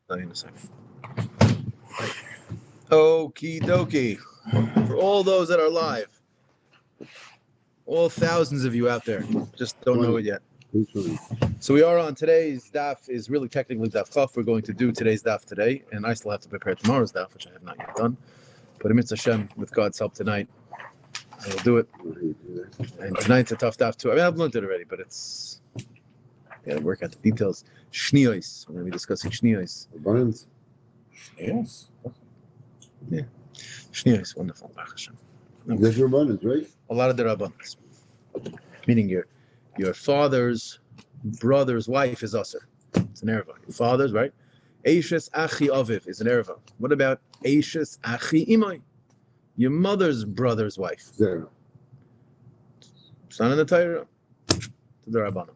I'll in a second. Okie dokie. For all those that are live, all thousands of you out there, just don't know it yet. So we are on today's daf, is really technically daf chaf. We're going to do today's daf today, and I still have to prepare tomorrow's daf, which I have not yet done. But amidst Hashem, with God's help tonight, I will do it. And tonight's a tough daf too. I mean, I've learned it already, but it's got to work out the details. Shniyos. We're going to be discussing shniyos. Abundance. Yes. Yeah. Shniyos, wonderful. That's your abundance, right? A lot of their abundance. Meaning your father's brother's wife is usher. It's an erva. Your father's, right? Eishes achi aviv is an erva. What about Eishes achi imay? Your mother's brother's wife. Zero. It's not in the Torah. To the Rabbanim.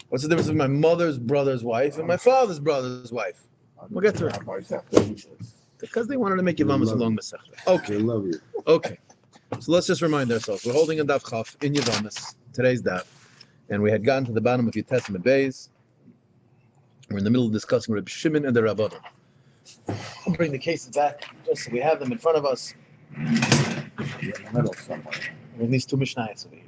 What's the difference between my mother's brother's wife and my father's brother's wife? We'll get to it. Because they wanted to make Yevamos a long Masechta. Okay. I love you. Okay. So let's just remind ourselves. We're holding a daf chaf in Yevamos, today's daf. And we had gotten to the bottom of your Testament Bays. We're in the middle of discussing Reb Shimon and the Rabbanim. We'll bring the cases back just so we have them in front of us. In the middle somewhere. We have these two Mishnayos over here.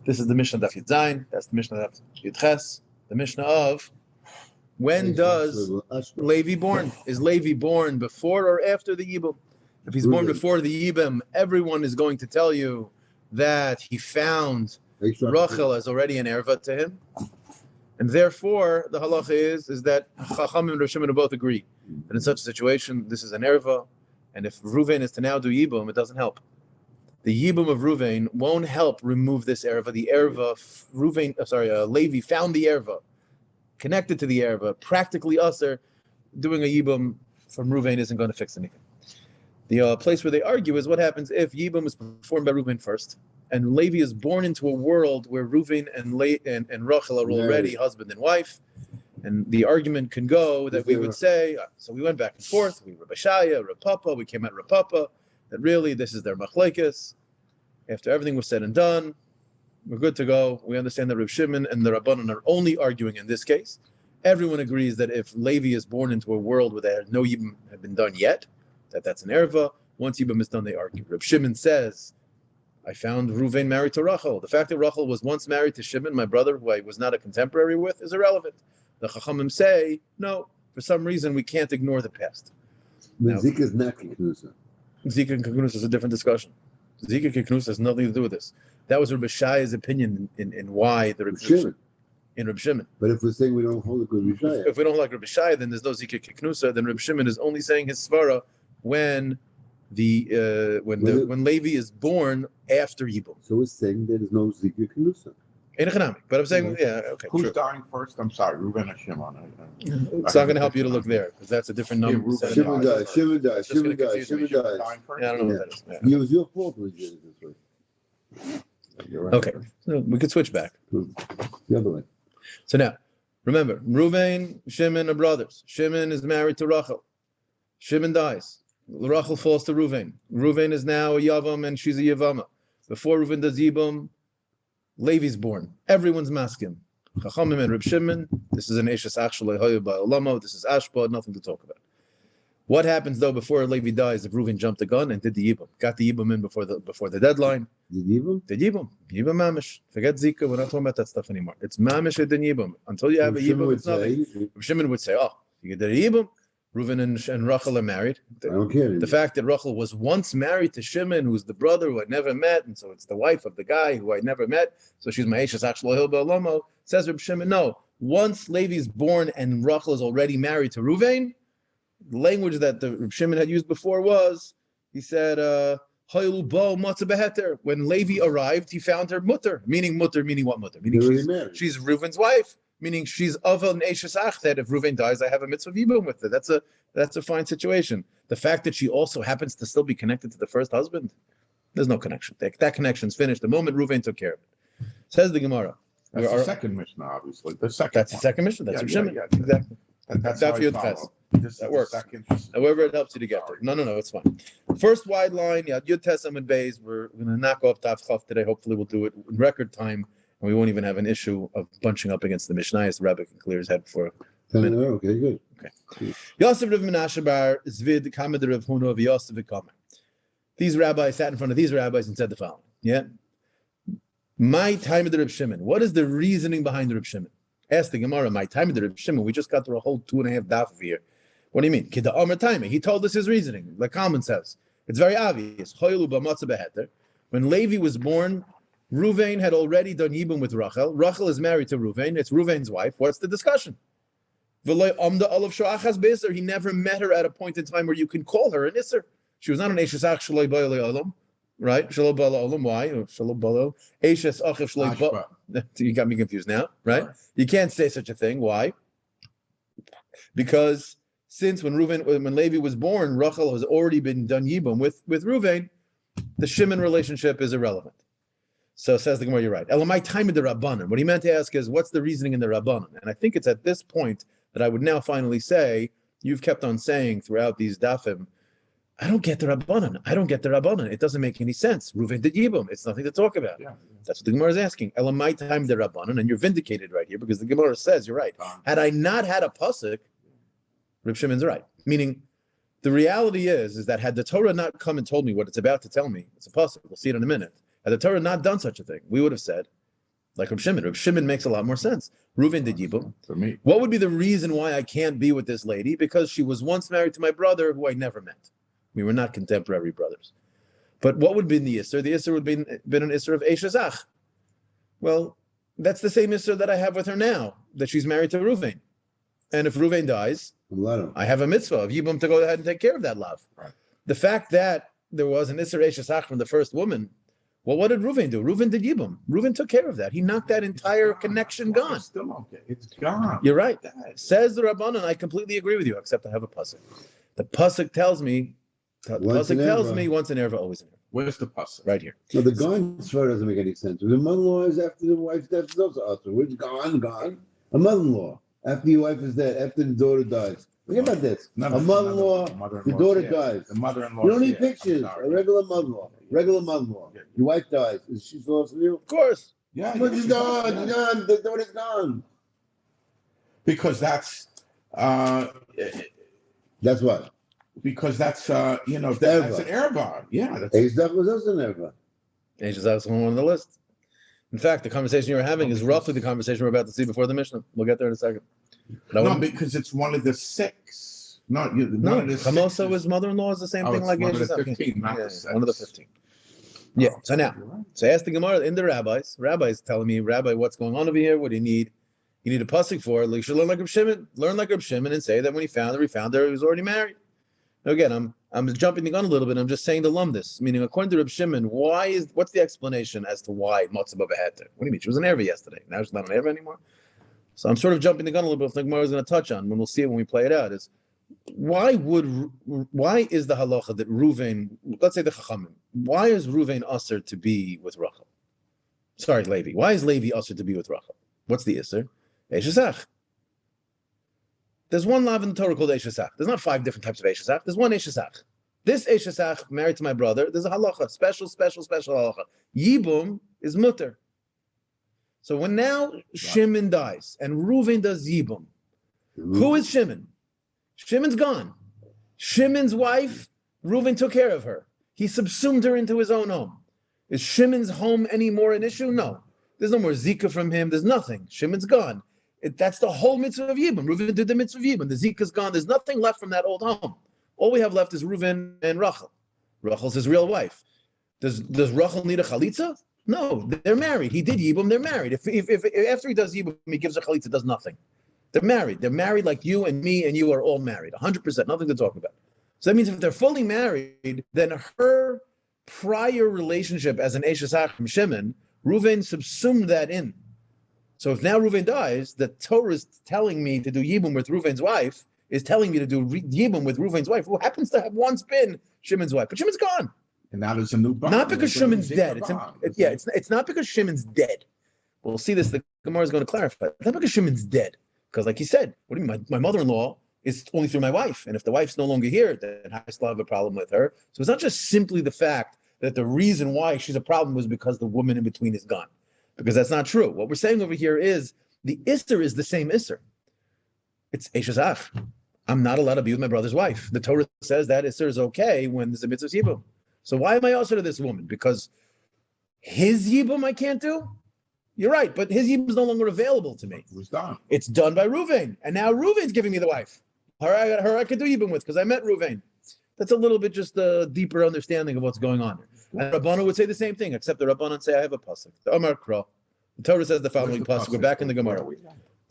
This is the Mishnah Daf Yud Zayin. That's the Mishnah Daf Yud Ches. The Mishnah of when does Levi born? Is Levi born before or after the Yibum? If he's born before the Yibum, everyone is going to tell you that he found Rachel as already an erva to him. And therefore, the halacha is that Chacham and Rosh Shimon both agree that in such a situation, this is an erva. And if Ruvain is to now do Yibum, it doesn't help. The Yibum of Ruvain won't help remove this erva. The erva, Levi found the erva, connected to the erva, practically usher. Doing a Yibum from Ruvain isn't going to fix anything. The place where they argue is what happens if Yibum is performed by Ruvain first, and Levi is born into a world where Ruvain and Rachel are already husband and wife. And the argument can go that we would say, so we went back and forth, we were Bashaya, Rapapa, we came at Rapapa, that really this is their machlekes. After everything was said and done, we're good to go. We understand that Reb Shimon and the Rabbanan are only arguing in this case. Everyone agrees that if Levi is born into a world where no Yibum have been done yet, that's an erva. Once Yibum is done, they argue. Reb Shimon says, I found Ruvain married to Rachel. The fact that Rachel was once married to Shimon, my brother, who I was not a contemporary with, is irrelevant. The Chachamim say, no, for some reason we can't ignore the past. But Zika is not Kiknusa. Zika and Kiknusa is a different discussion. Zika and Kiknusa has nothing to do with this. That was Reb Shaya's opinion in why the Reb Shimon. In Reb Shimon. But if we're saying we don't hold it with Reb Shaya. If we don't like Reb Shaya, then there's no Zika Kiknusa. Then Reb Shimon is only saying his svara when when Levi is born after Yibum. So we're saying there is no Zika Kiknusa. In economic, but I'm saying, okay. Who's true. dying first? I'm sorry, Reuben or Shimon. It's not going to help you to look there because that's a different number. Shimon dies. Dying first? Yeah, I don't know what that is. Yeah. It was your fault we did it this way. You're right. Okay, so we could switch back. The other way. So now, remember, Reuven, Shimon are brothers. Shimon is married to Rachel. Shimon dies. Rachel falls to Reuven. Reuven is now a Yavam and she's a Yevama. Before Reuven does Yibum, Levi's born. Everyone's masking. Chachamim and Reb Shimon. This is an Eishes Achshalei Hoyu Ba'olamo. This is Ashba. Nothing to talk about. What happens though before Levi dies if Reuven jumped the gun and did the Yibum? Got the Yibum in before the deadline. Did Yibum? Did Yibum. Yibum mamish. Forget Zika. We're not talking about that stuff anymore. It's mamish and Yibum. Until you have a Yibum, it's nothing. Reb Shimon would say, oh, you did a Yibum. Reuven and Rachel are married. I don't care. The fact that Rachel was once married to Shimon, who's the brother who I never met, and so it's the wife of the guy who I never met, so she's Ma'eshes Achshlo Ba'olomo, says Reb Shimon, no. Once Levi's born and Rachel is already married to Reuven, the language that the Reb Shimon had used before was, he said, when Levi arrived, he found her mutter, meaning what mutter? Meaning she's Reuven's wife. Meaning she's of an Eishes Ach that if Reuven dies, I have a mitzvah Yibum with her. That's a fine situation. The fact that she also happens to still be connected to the first husband, there's no connection. That connection's finished. The moment Reuven took care of it. Says the Gemara. That's the second Mishnah, obviously. That's the second Mishnah. That's Shimon. Yeah. Exactly. That's how you follow. That works. However, it helps you to get there. No, it's fine. First wide line, Yud Tesam and Bays. We're going to knock off Daf Chaf today. Hopefully, we'll do it in record time. And we won't even have an issue of bunching up against the Mishnah. The rabbi can clear his head before Okay, good. Yosef Rav Menashe bar Zvid Kamed Rav Huna of Yosef V'Kamer. These rabbis sat in front of these rabbis and said the following. Yeah. My time of the Reb Shimon. What is the reasoning behind the Reb Shimon? Ask the Gemara. My time of the Reb Shimon. We just got through a whole 2.5 daf of here. What do you mean? Kida Omer Taime. He told us his reasoning. Like Kalman says, it's very obvious. Choylu b'matzah beheter. When Levi was born, Ruvain had already done yibum with Rachel. Rachel is married to Ruvain. It's Ruvain's wife. What's the discussion? He never met her at a point in time where you can call her an Isser. She was not an Eishesach Shaloi Ba'alei Olam, right? Shaloi Ba'alei Olam. Why? Shaloi Ba'alei Eishes Achiv Shaloi Ba'alei. You got me confused now, right? You can't say such a thing. Why? Because since when Levi was born, Rachel has already been done yibum with Ruvain, the Shimon relationship is irrelevant. So says the Gemara, you're right. Elamai time of the Rabbanan. What he meant to ask is, what's the reasoning in the Rabbanan? And I think it's at this point that I would now finally say, you've kept on saying throughout these dafim, I don't get the Rabbanan. I don't get the Rabbanan. It doesn't make any sense. Reuven did Yibum. It's nothing to talk about. Yeah. That's what the Gemara is asking. Elamai time the Rabbanan, and you're vindicated right here because the Gemara says you're right. Had I not had a pasuk, Reb Shimon's right. Meaning, the reality is that had the Torah not come and told me what it's about to tell me, it's a pasuk. We'll see it in a minute. Had the Torah not done such a thing, we would have said, like Reb Shimon. Reb Shimon makes a lot more sense. Reuven did Yibum. For me. What would be the reason why I can't be with this lady? Because she was once married to my brother who I never met. We were not contemporary brothers. But what would be the Isser? The Isser would have been an Isser of Eishazach. Well, that's the same Isser that I have with her now, that she's married to Reuven. And if Reuven dies, I have a mitzvah of Yibum to go ahead and take care of that love. Right. The fact that there was an Isser Eishazach from the first woman, well, what did Reuven do? Reuven did Yibum. Reuven took care of that. He knocked that entire connection gone. It's still okay. It's gone. You're right. Says the Rabbanan, I completely agree with you, except I have a pasuk. The pasuk tells me, once an erva, always an erva. Where's the pasuk? Right here. So the gone swear doesn't make any sense. The mother-in-law is after the wife's death is also usher. Which gone? A mother-in-law. After your wife is dead, after the daughter dies. Think about this. A mother-in-law, the daughter dies. The mother-in-law. You don't need pictures. A regular mother-in-law. Your wife dies. Is she still from you? Of course. Yeah. But she's gone. The daughter's gone. Because that's what? Because that's that's an erva. Yeah. Eishazach was also an erva. Eishazach is one on the list. In fact, the conversation you're having is roughly the conversation we're about to see before the Mishnah. We'll get there in a second. No, because it's one of the 6. Chamosa was mother-in-law is the same thing like one of the 15, not the 6. One of the 15. Yeah. So now, so ask the Gemara in the rabbis. Rabbis telling me, Rabbi, what's going on over here? What do you need? You need a pasuk for it. You should learn like Reb Shimon. Learn like Reb Shimon and say that when he found her, he was already married. Now again, I'm jumping the gun a little bit. I'm just saying to lumdis, meaning according to Reb Shimon, what's the explanation as to why Matzah Bava had to? What do you mean? She was an erva yesterday. Now she's not an erva anymore. So I'm sort of jumping the gun a little bit. I think Gemara is going to touch on when we'll see it when we play it out. Is why is the halacha that Ruvain, let's say the Chachamim, why is Ruvain usher to be with Rachel? Sorry, Levi. Why is Levi usher to be with Rachel? What's the isser? Eishazach. There's one lav in the Torah called Eishazach. There's not 5 different types of Eishazach. There's one Eishazach. This Eishazach, married to my brother, there's a halacha, special halacha. Yibum is mutter. So when now Shimon dies and Reuven does Yibum, who is Shimon? Shimon's gone. Shimon's wife, Reuven took care of her. He subsumed her into his own home. Is Shimon's home any more an issue? No. There's no more Zika from him. There's nothing. Shimon's gone. That's the whole mitzvah of Yibum. Reuven did the mitzvah of Yibum. The Zika's gone. There's nothing left from that old home. All we have left is Reuven and Rachel. Rachel's his real wife. Does Rachel need a chalitza? No, they're married. He did Yibum, they're married. If after he does Yibum, he gives a chalitza, does nothing. They're married. They're married like you and me and you are all married. 100%, nothing to talk about. So that means if they're fully married, then her prior relationship as an Eishazach from Shimon, Reuven subsumed that in. So if now Reuven dies, the Torah is telling me to do Yibum with Reuven's wife, is telling me to do Yibum with Reuven's wife, who happens to have once been Shimon's wife. But Shimon's gone. And now there's a new bond. Not because Shimon's dead. It's not because Shimon's dead. We'll see this. The Gemara is going to clarify. It's not because Shimon's dead. Because like he said, what do you mean? My mother-in-law is only through my wife. And if the wife's no longer here, then I still have a problem with her. So it's not just simply the fact that the reason why she's a problem was because the woman in between is gone. Because that's not true. What we're saying over here is the Isser is the same Isser. It's Eshazach. I'm not allowed to be with my brother's wife. The Torah says that Isser is okay when there's a mitzvah yibum. So why am I also to this woman? Because his yibum I can't do? You're right, but his yibum is no longer available to me. It was done. It's done by Ruvain, and now Ruvain's giving me the wife. Her I could do yibum with because I met Ruvain. That's a little bit just a deeper understanding of what's going on. And Rabbana would say the same thing, except the Rabbanan say I have a pasuk. The Omar Kra. The Torah says the following pasuk. We're back in the Gemara.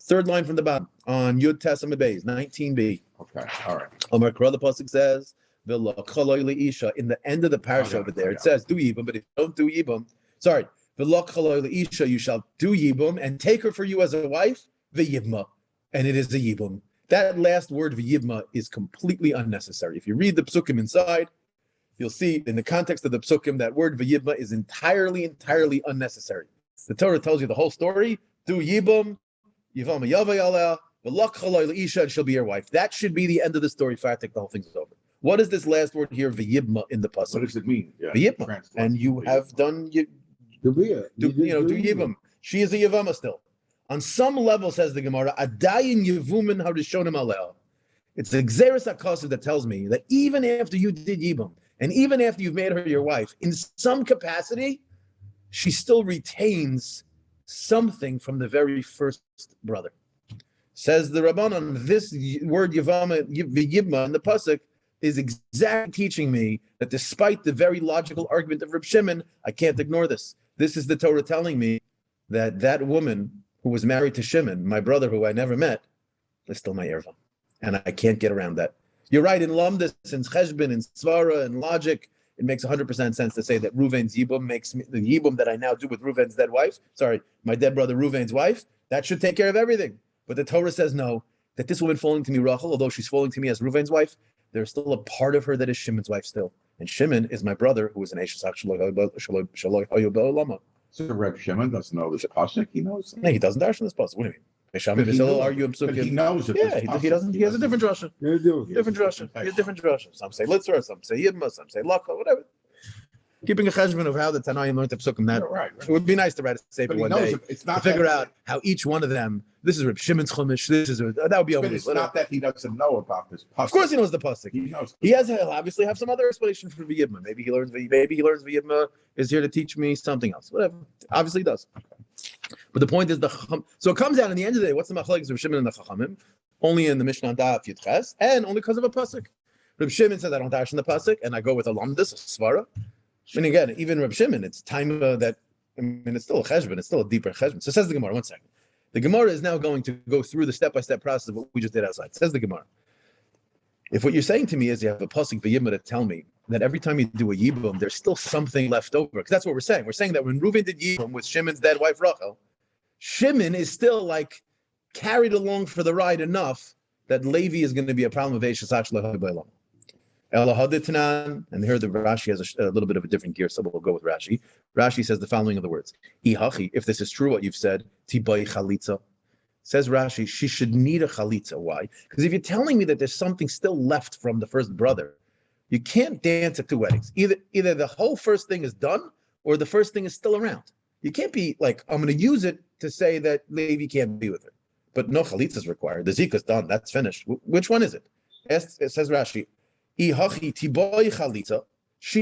Third line from the bottom on Yud Tesam Beis 19b. Okay, all right. Omar Kra, the pasuk says, "V'lo chaloi leisha." In the end of the parsha over there, it says do yibum, but if you don't do yibum, sorry, v'lo chaloi leisha, you shall do yibum and take her for you as a wife, v'yibma, and it is a yibum. That last word v'yibma is completely unnecessary. If you read the psukim inside, you'll see in the context of the psukim that word v'yibma is entirely unnecessary. The Torah tells you the whole story. Do yibum, yivama yavay aleh, v'lak chaloi leisha, and she'll be your wife. That should be the end of the story. Fatik, the whole thing's over. What is this last word here, v'yibma, in the pasuk? What does it mean? Yeah. V'yibma, and you have done do yibum. She is a yevama still. On some level, says the Gemara, adayin yevumin harishonim aleh. It's the Xeris HaKasav that tells me that even after you did yibum, and even after you've made her your wife, in some capacity, she still retains something from the very first brother. Says the Rabbanan, this word yevama, yibma in the pasuk is exactly teaching me that despite the very logical argument of Reb Shimon, I can't ignore this. This is the Torah telling me that that woman who was married to Shimon, my brother who I never met, is still my erva. And I can't get around that. You're right, in Lamdus, in Cheshbon, in Svara, in logic, it makes 100% sense to say that Reuven's yibum makes me, the yibum that I now do with Reuven's dead wife, my dead brother Reuven's wife, that should take care of everything. But the Torah says no, that this woman falling to me, Rachel, although she's falling to me as Reuven's wife, there's still a part of her that is Shimon's wife still. And Shimon is my brother, who is an Eshesach Shaloi Hayobel Lama. So Reb Shimon doesn't know this pasuk. He knows. No, he doesn't darshan this pasuk. What do you mean? But he knows it. Yeah, he doesn't. He has a different drasha. Different drasha. He has different drasha. Some say litzra, some say yidma, some say laka, whatever. Keeping a cheshbon of how the Tanaim learned the psukim. That right. It would be nice to write a sefer one day to figure out how each one of them. This is Reb Shimon's chumash. This is that would be unbelievable. It's not that he doesn't know about this pasuk. Of course, he knows the pasuk. He knows. He'll obviously have some other explanation for v'yidma. Maybe he learns v'yidma is here to teach me something else. Whatever. Obviously, he does. But the point is so it comes out in the end of the day. What's the machlekes of Reb Shimon and the Chachamim? Only in the Mishnah Daf Yudches, and only because of a pasuk. Reb Shimon says I don't dash in the pasuk, and I go with a lamdus, a svara. And again, even Reb Shimon, it's time that it's still a cheshbon, it's still a deeper cheshbon. So says the Gemara. 1 second. The Gemara is now going to go through the step-by-step process of what we just did outside. Says the Gemara. If what you're saying to me is you have a pasuk v'yibma to tell me that every time you do a yibum, there's still something left over, because that's what we're saying. We're saying that when Reuven did yibum with Shimon's dead wife Rachel, Shimon is still like carried along for the ride enough that Levi is going to be a problem of Eishasach Shlehoy and here the Rashi has a little bit of a different gear, so we'll go with Rashi. Rashi says the following of the words: Ihachi, if this is true, what you've said, Tibai Chalitza. Says Rashi, she should need a Chalitza. Why? Because if you're telling me that there's something still left from the first brother, you can't dance at two weddings. Either the whole first thing is done, or the first thing is still around. You can't be like, I'm going to use it to say that Levi can't be with her. But no Chalitza is required. The Zika's done. That's finished. Which one is it? It says Rashi, she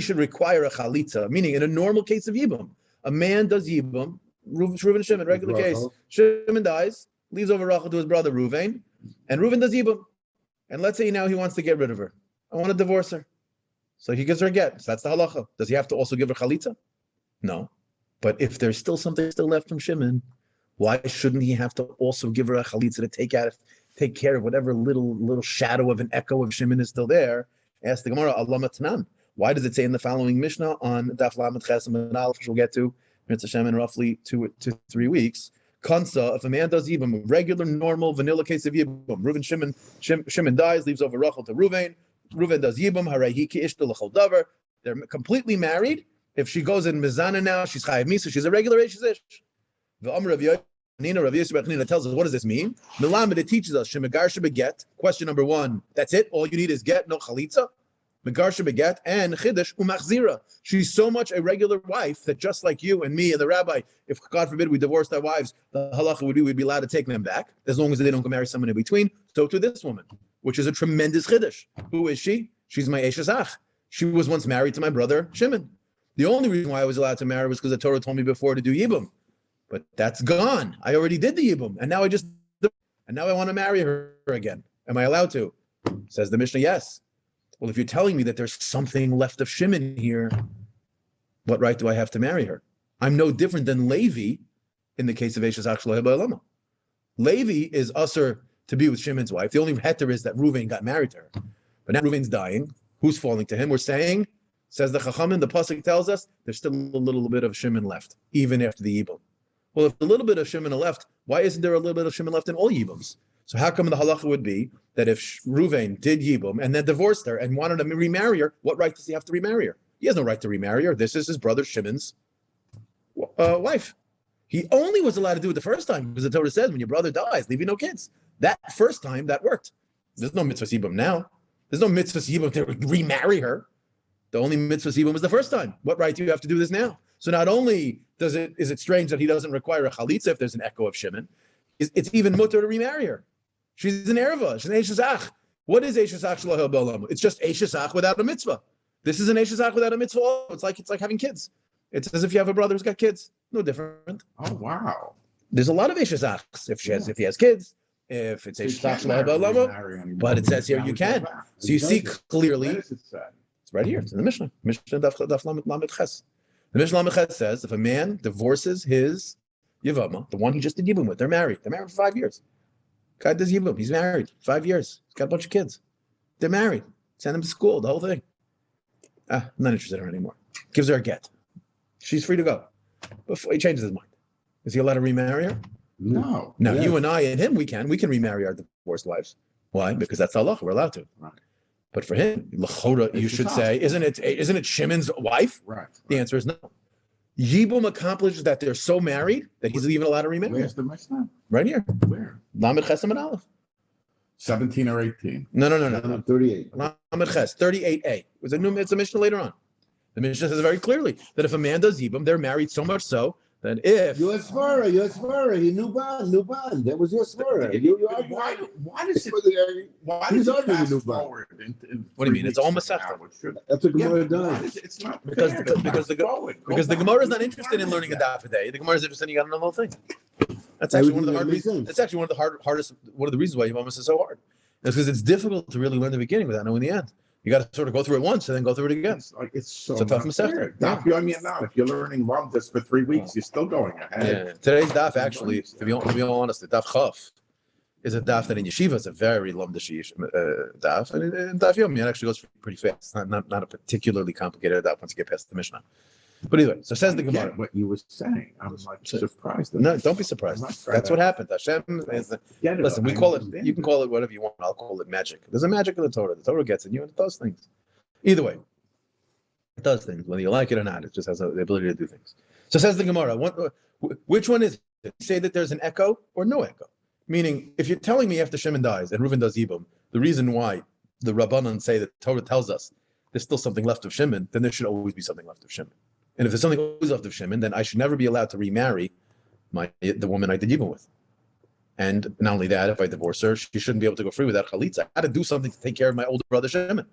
should require a chalitza, meaning in a normal case of yibum, a man does yibum, Reuven and Shimon, regular case, Shimon dies, leaves over Rachel to his brother Reuven, and Reuven does yibum. And let's say now he wants to get rid of her. I want to divorce her. So he gives her a get. So that's the halacha. Does he have to also give her chalitza? No. But if there's still something left from Shimon, why shouldn't he have to also give her a chalitza to take care of whatever little shadow of an echo of Shimon is still there? Ask the Gemara, Allah Matnan. Why does it say in the following Mishnah on Daf Lamed Chesam and Aleph, which we'll get to, Mitzvah Shem in roughly 2 to 3 weeks? Kansa, if a man does yibum, regular, normal, vanilla case of yibum, Reuven Shimon dies, leaves over Rachel to Reuven. Reuven does yibum, harehi ki ishta l'chol davar. They're completely married. If she goes in mizana now, she's chayav misa. She's a regular ish. The Rav Yosef tells us, what does this mean? Milamed, it teaches us, Shemagar Shebeget. Question number 1, that's it? All you need is get, no chalitza? Megarsha beget, and Chiddush umachzira. She's so much a regular wife that just like you and me and the rabbi, if God forbid we divorced our wives, the halacha would be we'd be allowed to take them back as long as they don't go marry someone in between. So to this woman, which is a tremendous Chiddush. Who is she? She's my Eshazach. She was once married to my brother Shimon. The only reason why I was allowed to marry was because the Torah told me before to do Yibum. But that's gone. I already did the Yibum, and now I want to marry her again. Am I allowed to? Says the Mishnah, yes. Well, if you're telling me that there's something left of Shimon here, what right do I have to marry her? I'm no different than Levi in the case of Eshazach Shelo Ba'olama. Levi is usher to be with Shimon's wife. The only heter is that Reuven got married to her. But now Reuven's dying. Who's falling to him? We're saying, says the Chachamim, the Pasuk tells us, there's still a little bit of Shimon left, even after the Yibum. Well, if a little bit of Shimon left, why isn't there a little bit of Shimon left in all Yibums? So how come the halacha would be that if Reuven did Yibum and then divorced her and wanted to remarry her, what right does he have to remarry her? He has no right to remarry her. This is his brother Shimon's wife. He only was allowed to do it the first time because the Torah says when your brother dies, leave you no kids. That first time, that worked. There's no mitzvah Yibum now. There's no mitzvah Yibum to remarry her. The only mitzvah Yibum was the first time. What right do you have to do this now? So not only is it strange that he doesn't require a chalitza if there's an echo of Shimon, it's even mutter to remarry her. She's an erva. She's an Eshazach. What is Eshazach Shelo Ba'olama? It's just Eshazach without a mitzvah. This is an Eshazach without a mitzvah. It's like having kids. It's as if you have a brother who's got kids. No different. Oh wow. There's a lot of Eshazachs. If he has kids, if it's Eshazach Shelo Ba'olama, but it says here you can. So you see clearly. It's right here. It's in the Mishnah. Mishnah Daf Lamed Ches. The Mishnah Lamed Ches says if a man divorces his Yevamos, the one he just did Yibum with, they're married. They're married for 5 years. Guy does Yibum. He's married 5 years. He's got a bunch of kids. They're married. Send them to school. The whole thing. I'm not interested in her anymore. Gives her a get. She's free to go. Before he changes his mind, is he allowed to remarry her? No. No. Yes. You and I and him, we can remarry our divorced wives. Why? Because that's Allah. We're allowed to. Right. But for him, L'chora, you should say, isn't it Shimon's wife? Right. The answer is no. Yibum accomplishes that they're so married that he's even allowed to remarry. Where's the Mishnah? Right here. Where? Lamed Ches Amud Aleph. 17 or 18? No. 38. Lamed Ches, 38a. It's a Mishnah later on. The Mishnah says very clearly that if a man does Yibum, they're married so much so that if your svara, you new bond. That was your svara. Why does it fast forward? What do you mean? It's all Masechta. That's what Gemara does. It's not because the Gemara is not interested in learning a daf a day. The Gemara is interested in you got to know the whole thing. That's actually one of the hard reasons. That's actually one of the hardest. One of the reasons why Yevamos is so hard. It's because it's difficult to really learn the beginning without knowing the end. You got to sort of go through it once and then go through it again. It's so a tough Masechta. If you're learning Ramdas for 3 weeks, you're still going ahead. Yeah. Today's daf actually, to be honest, the daf Chaf is a daf that in yeshiva is a very lumdish daf, and daf Yomi actually goes pretty fast. Not a particularly complicated daf once you get past the Mishnah. But anyway, so says the Gemara. What you were saying, I was like surprised. No, don't be surprised. That's what happened. Hashem is listen. We call it. You can call it whatever you want. I'll call it magic. There's a magic in the Torah. The Torah gets in you and it does things. Either way, it does things whether you like it or not. It just has the ability to do things. So says the Gemara. Which one is it? Say that there's an echo or no echo. Meaning, if you're telling me after Shimon dies and Reuven does Yibum, the reason why the Rabbanan say that the Torah tells us there's still something left of Shimon, then there should always be something left of Shimon. And if there's something always left of Shimon, then I should never be allowed to remarry the woman I did Yibum with. And not only that, if I divorce her, she shouldn't be able to go free without chalitza. I got to do something to take care of my older brother Shimon.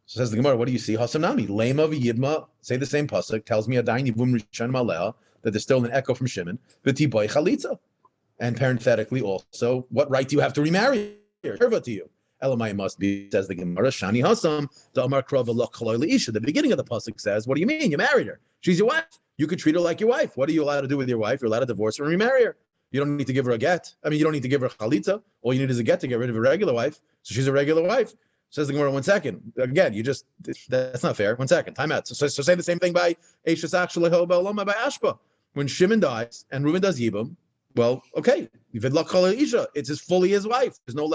So says the Gemara, what do you see? Hasanami, Lema v'Yidma, say the same pasuk, tells me Adayin Yibum Rishon Maleh, that there's still an echo from Shimon, v'tiboy chalitza. And parenthetically also, what right do you have to remarry her? To you. Elamai must be, says the Gemara, Shani Hasam, the Amar Krava Lo Chaloi Leisha. The beginning of the pasuk says, what do you mean? You married her. She's your wife. You could treat her like your wife. What are you allowed to do with your wife? You're allowed to divorce her and remarry her. You don't need to give her a get. I mean, you don't need to give her a chalitza. All you need is a get to get rid of a regular wife. So she's a regular wife. Says the Gemara, 1 second. Again, that's not fair. 1 second. Time out. So say the same thing by Eshazach Shelo Ba'olama by Ashba. When Shimon dies and Reuven does Yibum, well, okay. It's fully his wife. There's no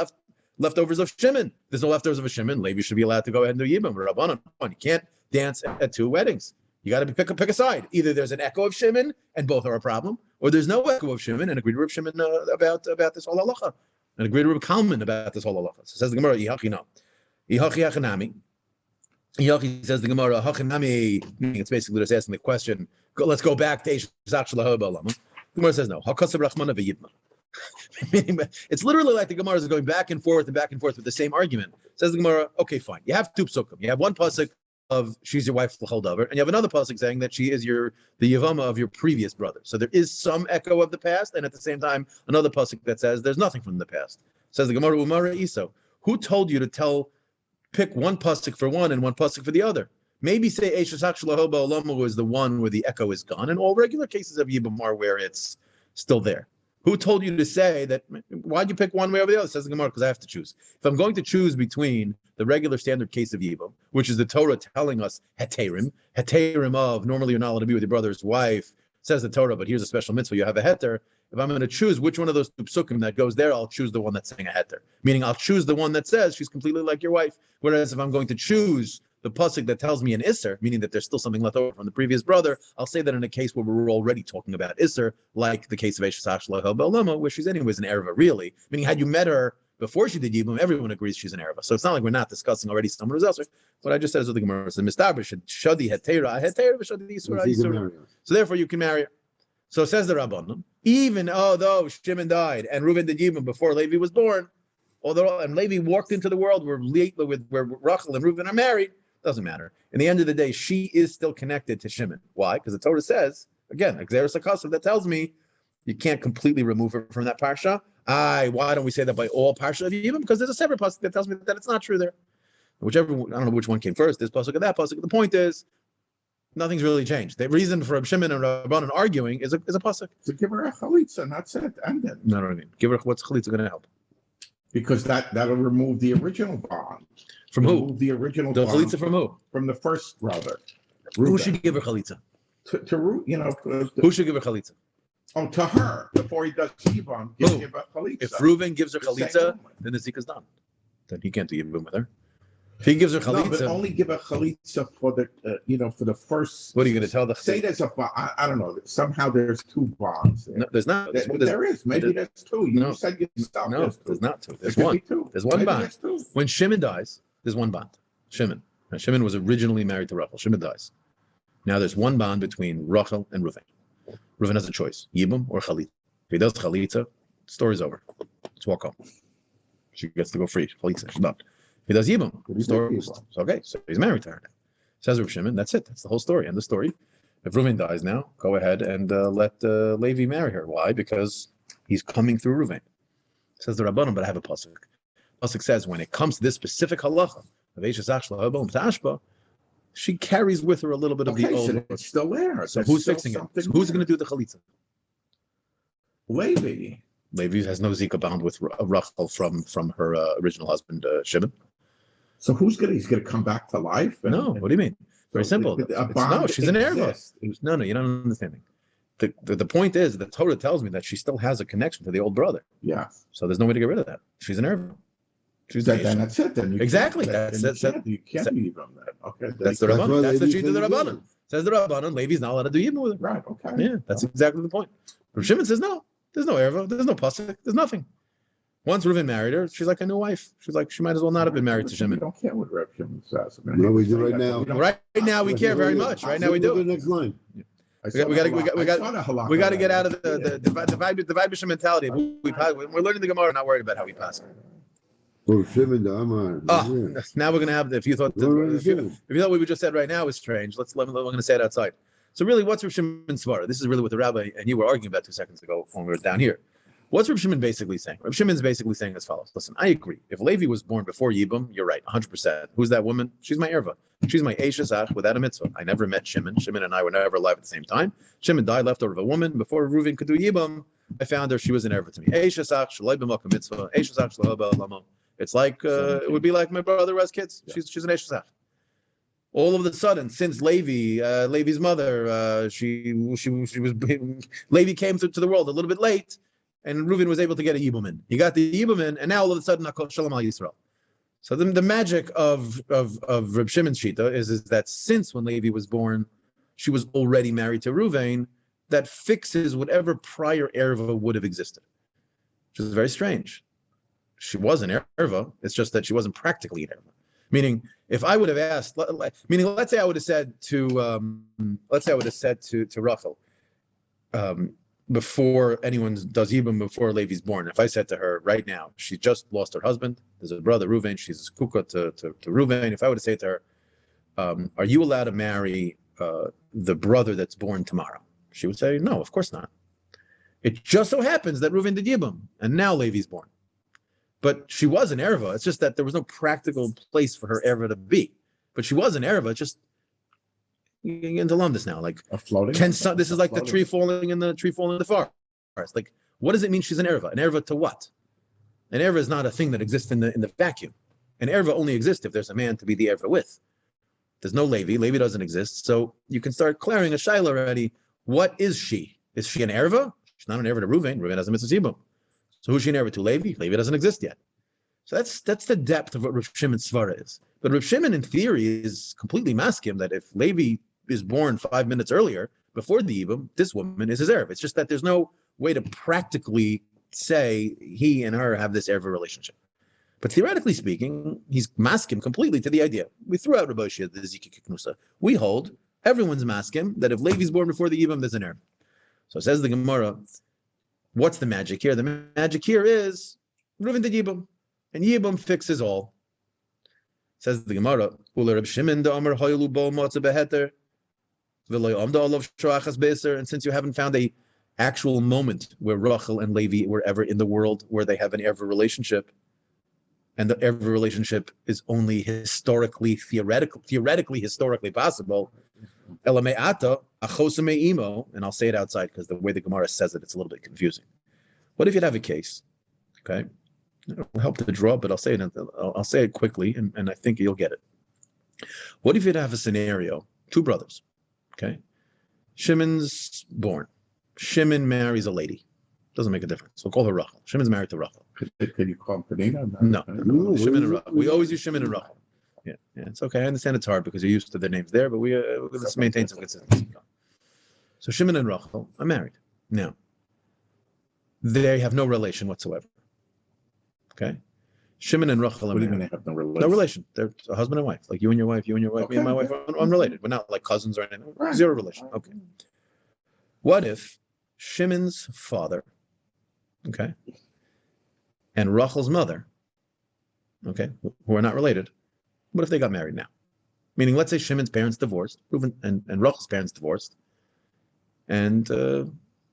leftovers of Shimon. There's no leftovers of a Shimon. Levi should be allowed to go ahead and do Yibum. Rabbanan. You can't dance at 2 weddings. You got to pick a side. Either there's an echo of Shimon and both are a problem, or there's no echo of Shimon and agreed to Reb Shimon about this whole halacha, and agreed to Reb Kalman about this whole halacha. So says the Gemara, Yihachi no. Yihachi hachanami. Yochi says the Gemara, Hachinami, meaning it's basically just asking the question. Let's go back to Eish Zach Shalaha Ba'alama. The Gemara says no. Hakasab Rachmana v'Yivma. It's literally like the Gemara is going back and forth with the same argument. Says the Gemara, okay, fine. You have two psukim. You have one pasuk of she's your wife l'chol davar, and you have another pasuk saying that she is the Yevama of your previous brother. So there is some echo of the past, and at the same time, another pasuk that says there's nothing from the past. Says the Gemara, Umara Iso. Who told you to pick one pasuk for one and one pasuk for the other? Maybe say Eishasach Shalaho Ba'olamo is the one where the echo is gone, and all regular cases of Yibam are where it's still there. Who told you to say that? Why'd you pick one way over the other? Says the Gemara, because I have to choose. If I'm going to choose between the regular standard case of Yibam, which is the Torah telling us heterim of normally you're not allowed to be with your brother's wife, says the Torah, but here's a special mitzvah, you have a heter. If I'm going to choose which one of those two psukim that goes there, I'll choose the one that's saying a heter. Meaning I'll choose the one that says she's completely like your wife. Whereas if I'm going to choose the pasuk that tells me an isser, meaning that there's still something left over from the previous brother, I'll say that in a case where we're already talking about isser, like the case of Eishasach Shalaha Ba'olama, where she's anyways an erva, really. Meaning, had you met her before she did Yibum, everyone agrees she's an erva. So it's not like we're not discussing already someone who's elsewhere. What I just said is what the Gemara says. Mistaber should shadi hetera v'shadi isura. So therefore, you can marry her. So says the Rabbanim, even although Shimon died and Reuven did Yibum before Levi was born, and Levi walked into the world where Rachel and Reuven are married, doesn't matter. In the end of the day, she is still connected to Shimon. Why? Because the Torah says, again, Xeris HaKasav, that tells me you can't completely remove her from that parsha. Why don't we say that by all parsha of Yibam? Because there's a separate pasuk that tells me that it's not true there. I don't know which one came first, this pasuk or that pasuk. The point is, nothing's really changed. The reason for Shimon and Rabbanan arguing is a pasuk. So give her a chalitza, not set, and then. No, what I mean. Give her, what's chalitza going to help? Because that'll remove the original bond. From who? The original the bond. Chalitza from who? From the first brother. Who should give her Chalitza? Who should give her Chalitza? Oh, to her. Before he does Yibam, give her Chalitza. If Reuven gives her Chalitza, then the Zika's done. Then he can't do Yibam with her. If he gives her Chalitza. No, but only give her Chalitza for the, for the first. What are you going to tell the Say there's a bond. I don't know. Somehow there's two bonds there. No, there's not. There is. Maybe there's two. You said you stopped. No, there's not two. There's one. There's one bond. When Shimon dies, there's one bond. Shimon. Now, Shimon was originally married to Rachel. Shimon dies. Now there's one bond between Rachel and Reuven. Reuven has a choice, Yibum or Chalitza. If he does Chalitza, story's over. Let's walk home. She gets to go free. Chalitza, she's done. If he does Yibum, story's okay. So he's married to her now. Says Rav Shimon, that's it. That's the whole story. End the story. If Reuven dies now, go ahead and let Levi marry her. Why? Because he's coming through Reuven. Says the Rabbanim, but I have a pasuk. Pasuk says when it comes to this specific halacha, she carries with her a little bit of the old. So it's still there. So who's fixing it? So who's going to do the chalitza? Levi. Levi has no zika bound with Rachel from her original husband Shimon. So he's going to come back to life? No. What do you mean? Very simple. No, she's an erva. No, you're not understanding. The point is the Torah tells me that she still has a connection to the old brother. Yeah. So there's no way to get rid of that. She's an erva. Then that's it. Then exactly. You can't be from that. Okay. That's the Rabbanan. That's the sheet of the Rabbanan. Says the Rabbanan, Levi's not allowed to do Yibum with her. Right. Okay. Yeah, that's exactly the point. Rav Shimon says no. There's no erva. There's no pasuk. There's nothing. Once Reuven married her, she's like a new wife. She's like she might as well not have been married to Shimon. We don't care what Rav Shimon says. No, we do right now. Right now, we care very much. Right now, we do. The next line. We got to get out of the Vibisha mentality. We're learning the Gemara, not worried about how we pass it. Oh, now we're going to have. If you thought what we just said right now is strange, we're going to say it outside. So really, what's Rav Shimon's svara? This is really what the rabbi and you were arguing about 2 seconds ago when we were down here. What's Rav Shimon basically saying? Rav Shimon's basically saying as follows. Listen, I agree. If Levi was born before Yibum, you're right, 100%. Who's that woman? She's my erva. She's my Eishasach without a mitzvah. I never met Shimon. Shimon and I were never alive at the same time. Shimon died left over of a woman. Before Reuven could do Yibum, I found her. She was an erva to me. Eishasach, shalai b'makam mitzvah. Eishasach, shalai b'alamo. It's like, it would be like my brother who has kids. Yeah. She's an Eishasach. All of a sudden, since Levi's mother, Levi came to the world a little bit late, and Reuven was able to get a Yibum in. He got the Yibum in, and now all of a sudden, Shalom al Yisrael. So the magic of Reb Shimon's Shita is that since when Levi was born, she was already married to Reuven, that fixes whatever prior erva would have existed, which is very strange. She was an erva, it's just that she wasn't practically an erva. Meaning, if I would have asked, meaning, let's say I would have said to Rachel, before anyone does Yibum, before Levi's born, if I said to her right now, she just lost her husband, there's a brother, Reuven, she's kuka to Reuven, if I would have said to her, are you allowed to marry the brother that's born tomorrow? She would say, no, of course not. It just so happens that Reuven did Yibum, and now Levi's born. But she was an Erva. It's just that there was no practical place for her Erva to be. But she was an Erva. Just you get into Lundus now. Like a floating. This is like the tree falling in the forest. Like, what does it mean she's an Erva? An Erva to what? An Erva is not a thing that exists in the vacuum. An Erva only exists if there's a man to be the Erva with. There's no Levi. Levi doesn't exist. So you can start clearing a shaila already. What is she? Is she an Erva? She's not an Erva to Reuven. Reuven has a mitzvah Yibum. So who's she an Erva to? Levi? Levi doesn't exist yet. So that's the depth of what Rav Shimon's svara is. But Rav Shimon, in theory, is completely maskim that if Levi is born 5 minutes earlier, before the Yibum, this woman is his Erva. It's just that there's no way to practically say he and her have this Erva relationship. But theoretically speaking, he's maskim completely to the idea. We threw out Rav Moshe, the Ziki Kiknusa. We hold, everyone's maskim, that if Levi's born before the Yibum, there's an Erva. So says the Gemara, what's the magic here? The magic here is Reuven did Yibum, and Yibum fixes all. Says the Gemara, and since you haven't found a actual moment where Rachel and Levi were ever in the world where they have an Erva relationship, and the Erva relationship is only historically possible, and I'll say it outside because the way the Gemara says it, it's a little bit confusing. What if you'd have a case? Okay, it'll help to draw, but I'll say it quickly, and I think you'll get it. What if you'd have a scenario? Two brothers. Okay, Shimon's born. Shimon marries a lady. Doesn't make a difference. We'll call her Rachel. Shimon's married to Rachel. Can you call him Penina? No. Shimon and Rachel. We always use Shimon and Rachel. Yeah, it's okay. I understand it's hard because you're used to the names there, but let's maintain some consistency. So Shimon and Rachel are married. Now, they have no relation whatsoever. Okay? Shimon and Rachel are married. What do you mean they have no relation? No relation. They're a husband and wife. Like you and your wife, me and my wife are unrelated. We're not like cousins or anything. Right. Zero relation. Okay. What if Shimon's father, okay, and Rachel's mother, okay, who are not related, what if they got married now? Meaning, let's say Shimon's parents divorced, Reuven and Rachel's parents divorced, and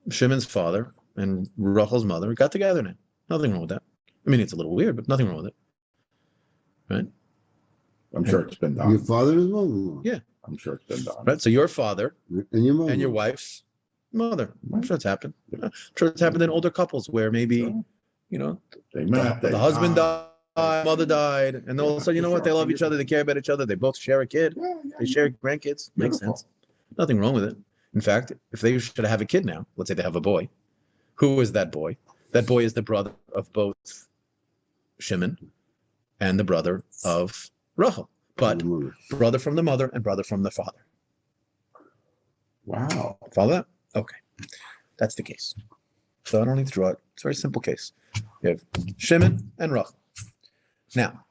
Shimon's father and Rachel's mother got together now. Nothing wrong with that. I mean, it's a little weird, but nothing wrong with it. Right? I'm sure it's been done. Your father is mother-in-law. Yeah. I'm sure it's been done. Right? So your father and your mother and your wife's mother. I'm sure it's happened. I'm sure it's happened in older couples where maybe, they met, the husband died, mother died, and all of a sudden, you know what? They love each other, they care about each other, they both share a kid, they share grandkids. Makes sense. Nothing wrong with it. In fact, if they should have a kid now, let's say they have a boy, who is that boy? That boy is the brother of both Shimon and the brother of Rachel, but brother from the mother and brother from the father. Wow. Follow that? Okay. That's the case. So I don't need to draw it. It's a very simple case. You have Shimon and Rachel. Now,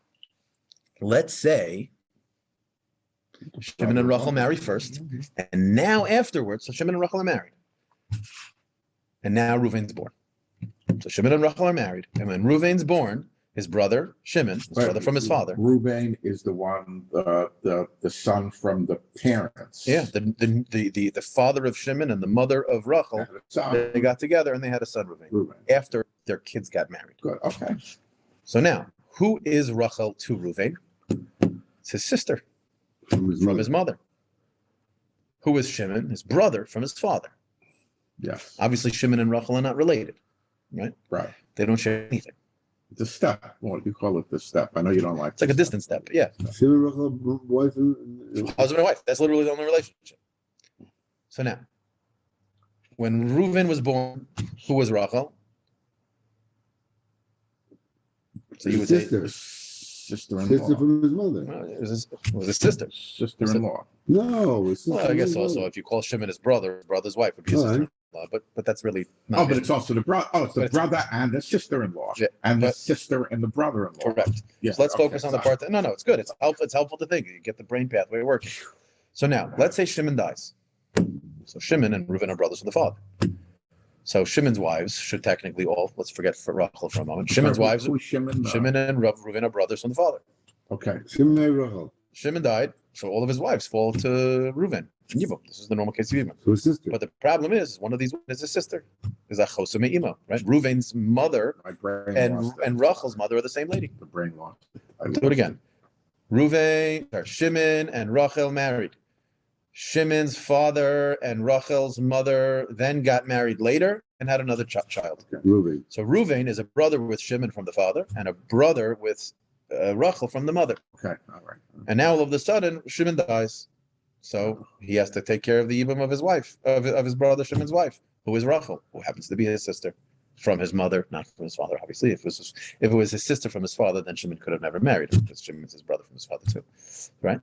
let's say Shimon and Rachel marry first, and now afterwards, so Shimon and Rachel are married. And now Reuven's born. So Shimon and Rachel are married, and when Reuven's born, his brother Shimon, his brother from his father. Reuven is the one, the son from the parents. Yeah, the father of Shimon and the mother of Rachel. They got together and they had a son, Reuven, after their kids got married. Good. Okay. So now, who is Rachel to Reuven? It's his sister from his mother. Who is Shimon? His brother from his father. Yes. Obviously, Shimon and Rachel are not related, right? Right. They don't share anything. The step. What do you call it? The step. I know you don't like. It's like a distant step. Yeah. Shimon, Rachel, wife and husband and wife. That's literally the only relationship. So now, when Reuven was born, who was Rachel? So you would say sister-in-law. Sister from his mother. Well, it was his sister. Sister-in-law. No. Well, I guess also if you call Shimon his brother, his brother's wife would be his sister. but that's really not. Oh, but it's also the brother. Oh, it's the brother and the sister-in-law, and the sister and the brother-in-law. Correct. Yeah. So let's focus on the part that it's good. It's helpful to think. You get the brain pathway working. So now let's say Shimon dies. So Shimon and Reuven are brothers from the father. So Shimon's wives should technically let's forget for Rachel for a moment. Shimon's wives, Shimon and Reuven are brothers from the father. Okay. Shimon and Rachel. Shimon died, so all of his wives fall to Reuven and Yevamos. This is the normal case of Yevamos. So his sister. But the problem is, one of these is his sister. Is Achosah Me'ima, right? Reuven's mother and Rachel's mother are the same lady. The brain lost. Do it again. Shimon and Rachel married. Shimon's father and Rachel's mother then got married later and had another child. Reuven. So Reuven is a brother with Shimon from the father and a brother with Rachel from the mother. Okay, all right. And now all of a sudden, Shimon dies. So he has to take care of the Yibam of his wife, of his brother Shimon's wife, who is Rachel, who happens to be his sister from his mother, not from his father, obviously. If it was his sister from his father, then Shimon could have never married her, because Shimon's his brother from his father too. Right?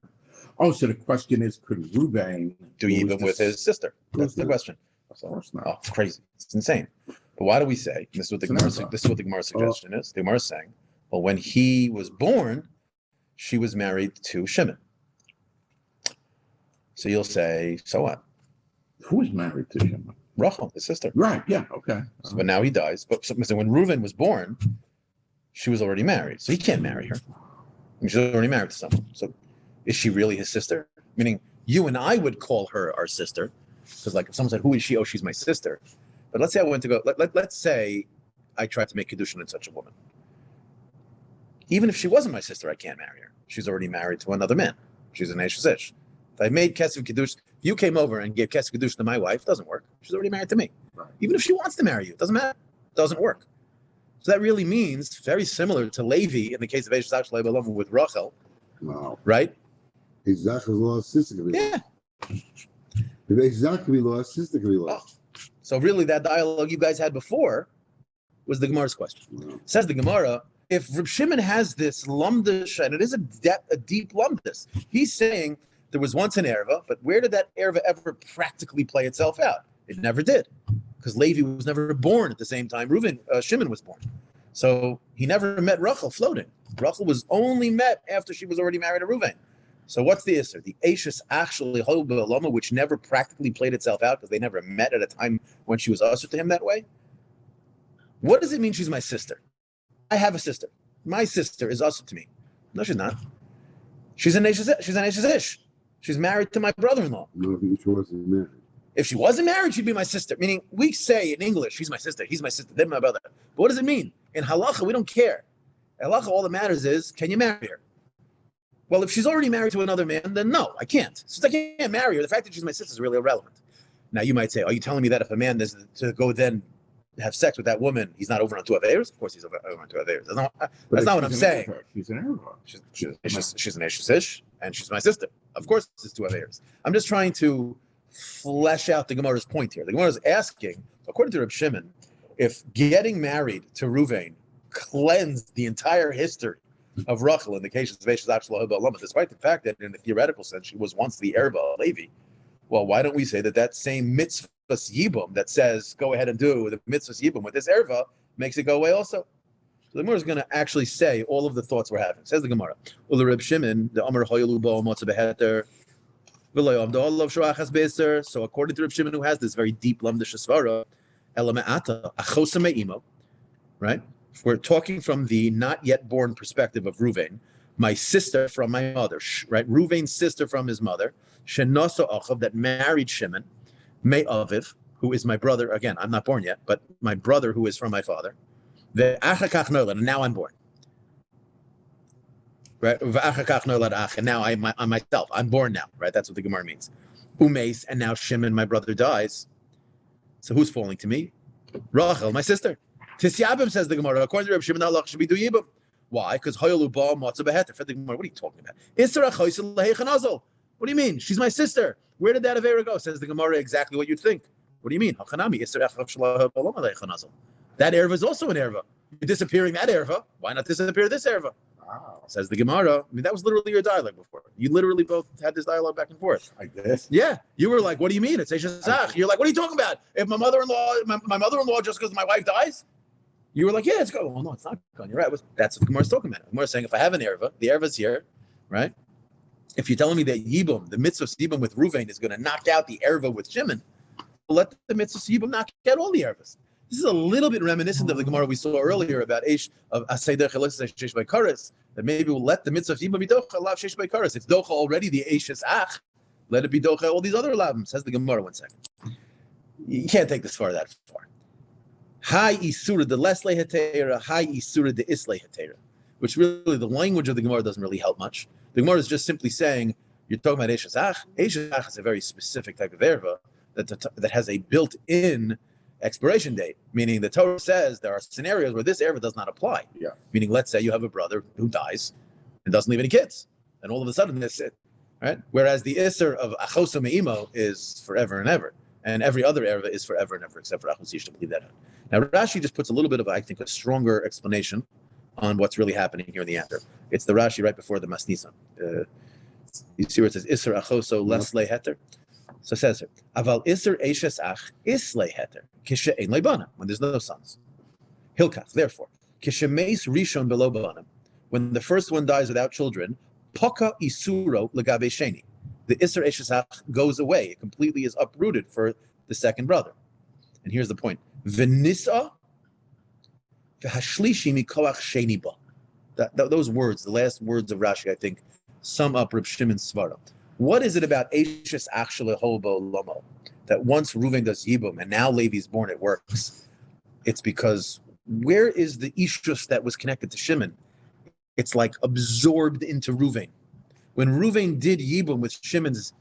Oh, so the question is, could Reuven do Yibam with his sister? That's the question. Of course not. Oh, it's crazy. It's insane. But why do we say, this is what the Gemara suggestion is. The Gemara is saying, well, when he was born, she was married to Shimon. So you'll say, so what? Who is married to Shimon? Rachel, his sister. Right, yeah, okay. So, but now he dies. But so when Reuven was born, she was already married. So he can't marry her. She's already married to someone. So is she really his sister? Meaning, you and I would call her our sister. Because like if someone said, who is she? Oh, she's my sister. But let's say I went to go, let's say I tried to make Kedushin in such a woman. Even if she wasn't my sister, I can't marry her. She's already married to another man. She's an Eish Ish. If I made Kesef Kiddush, if you came over and gave Kesef Kiddush to my wife, it doesn't work. She's already married to me. Right. Even if she wants to marry you, it doesn't matter. It doesn't work. So that really means very similar to Levi in the case of Eish Ish with Rachel. Wow. Right? Exactly lost, sister could be lost. Yeah. If Exact could be lost, sister could be lost. Oh. So really that dialogue you guys had before was the Gemara's question. Wow. Says the Gemara, if Reb Shimon has this lumdish, and it is a deep lumdus, he's saying there was once an erva, but where did that erva ever practically play itself out? It never did, because Levi was never born at the same time Shimon was born. So he never met Rachel floating. Rachel was only met after she was already married to Reuven. So what's the issur? The Eishes actually Lama, which never practically played itself out because they never met at a time when she was usher to him that way. What does it mean she's my sister? I have a sister. My sister is usher to me. No, she's not. She's an Eishes Ish. She's married to my brother-in-law. No, I think she wasn't married. If she wasn't married, she'd be my sister. Meaning, we say in English, she's my sister, he's my sister, they're my brother. But what does it mean? In halacha, we don't care. In halacha, all that matters is, can you marry her? Well, if she's already married to another man, then no, I can't. Since I can't marry her, the fact that she's my sister is really irrelevant. Now, you might say, are you telling me that if a man is to go then have sex with that woman, he's not over on 2 Averos? Of course he's over on 2 Averos. That's not what I'm saying. She's an erva. She's an Eish Ish, and she's my sister. Of course it's 2 Averos. I'm just trying to flesh out the Gemara's point here. The Gemara is asking, according to Reb Shimon, if getting married to Reuven cleansed the entire history of Rachel in the case of Eish Ish, despite the fact that in the theoretical sense she was once the erva of Levi, well, why don't we say that same mitzvah yibum that says go ahead and do the mitzvah yibum with this erva makes it go away also? So the Gemara is going to actually say all of the thoughts we're having. Says the Gemara, Ula Reb Shimon, the Amar Hoyelu Bo Motza Beheter, V'lo Yavdo Olav Shorachas Beiser. So according to Reb Shimon, who has this very deep lamdish svara, Ela Me'ata Achosa Me'imo, right? We're talking from the not yet born perspective of Reuven, my sister from my mother, right? Reuven's sister from his mother, Shenasa Achav, that married Shimon, Me'aviv, who is my brother. Again, I'm not born yet, but my brother who is from my father. The Achakach Nolad, and now I'm born. Right? And now I'm myself. I'm born now, right? That's what the Gemara means. Umeis, and now Shimon, my brother, dies. So who's falling to me? Rachel, my sister. Tisyabim, says the Gemara, according to Reb Shimon, Allah should be do yibum. Why? Because Hoyelu ba matzah beheter. What are you talking about? Isra choysel lehechanazol. What do you mean? She's my sister. Where did that avera go? Says the Gemara, exactly what you'd think. What do you mean? Hachanami isra lehechanazol. That erva is also an erva. You're disappearing that erva. Why not disappear this erva? Wow. Says the Gemara. I mean, that was literally your dialogue before. You literally both had this dialogue back and forth. Like this? Yeah, you were like, "What do you mean? It's Eishes Ach." You're like, "What are you talking about? If my mother-in-law just because my wife dies?" You were like, "Yeah, it's going." Well, no, it's not going. You're right. That's what the Gemara's talking about. The Gemara's saying, if I have an erva, the erva's here, right? If you're telling me that Yibum, the mitzvah Yibum with Ruvain is going to knock out the erva with Shimon, let the mitzvah Yibum knock out all the ervas. This is a little bit reminiscent of the Gemara we saw earlier about Eish of Asayder Chelis Sheish by Karas, that maybe we'll let the mitzvah Yibum be Docha Lav Sheish by Karas. It's Docha already, the Eishes Ach. Let it be Docha all these other Lavim. Says the Gemara. 1 second. You can't take this far that far. Hi Isura the Lesle Hetera, Hi Isura the Isle Hetera, which really the language of the Gemara doesn't really help much. The Gemara is just simply saying, you're talking about Eishes Ach. Eishes Ach is a very specific type of erva that has a built-in expiration date, meaning the Torah says there are scenarios where this erva does not apply. Yeah. Meaning, let's say you have a brother who dies and doesn't leave any kids, and all of a sudden this it, right? Whereas the Isser of Achosa Me'imo is forever and ever, and every other erva is forever and ever, except for Achos Yish to believe that. Now Rashi just puts a little bit of, I think, a stronger explanation on what's really happening here in the answer. It's the Rashi right before the Masnisan. You see where it says Isser Achoso Lesle Heter. So it says here, Aval Isser Eishes Ach Isle Heter Kishe Ein Leibana, when there's no sons. Hilkach, therefore, Kishe Meis Rishon Below Banim, when the first one dies without children, Poka Isuro Legabe Sheni, the Isser Eishes Ach goes away. It completely is uprooted for the second brother. And here's the point: V'nisa v'hashlishi mikoach sheni ba. Those words, the last words of Rashi, I think, sum up Reb Shimon's svara. What is it about Eishes Ach Shelehobo Lomo that once Reuven does Yibum and now Levi's born, it works? It's because where is the Ishus that was connected to Shimon? It's like absorbed into Reuven. When Reuven did Yibum with Shimon's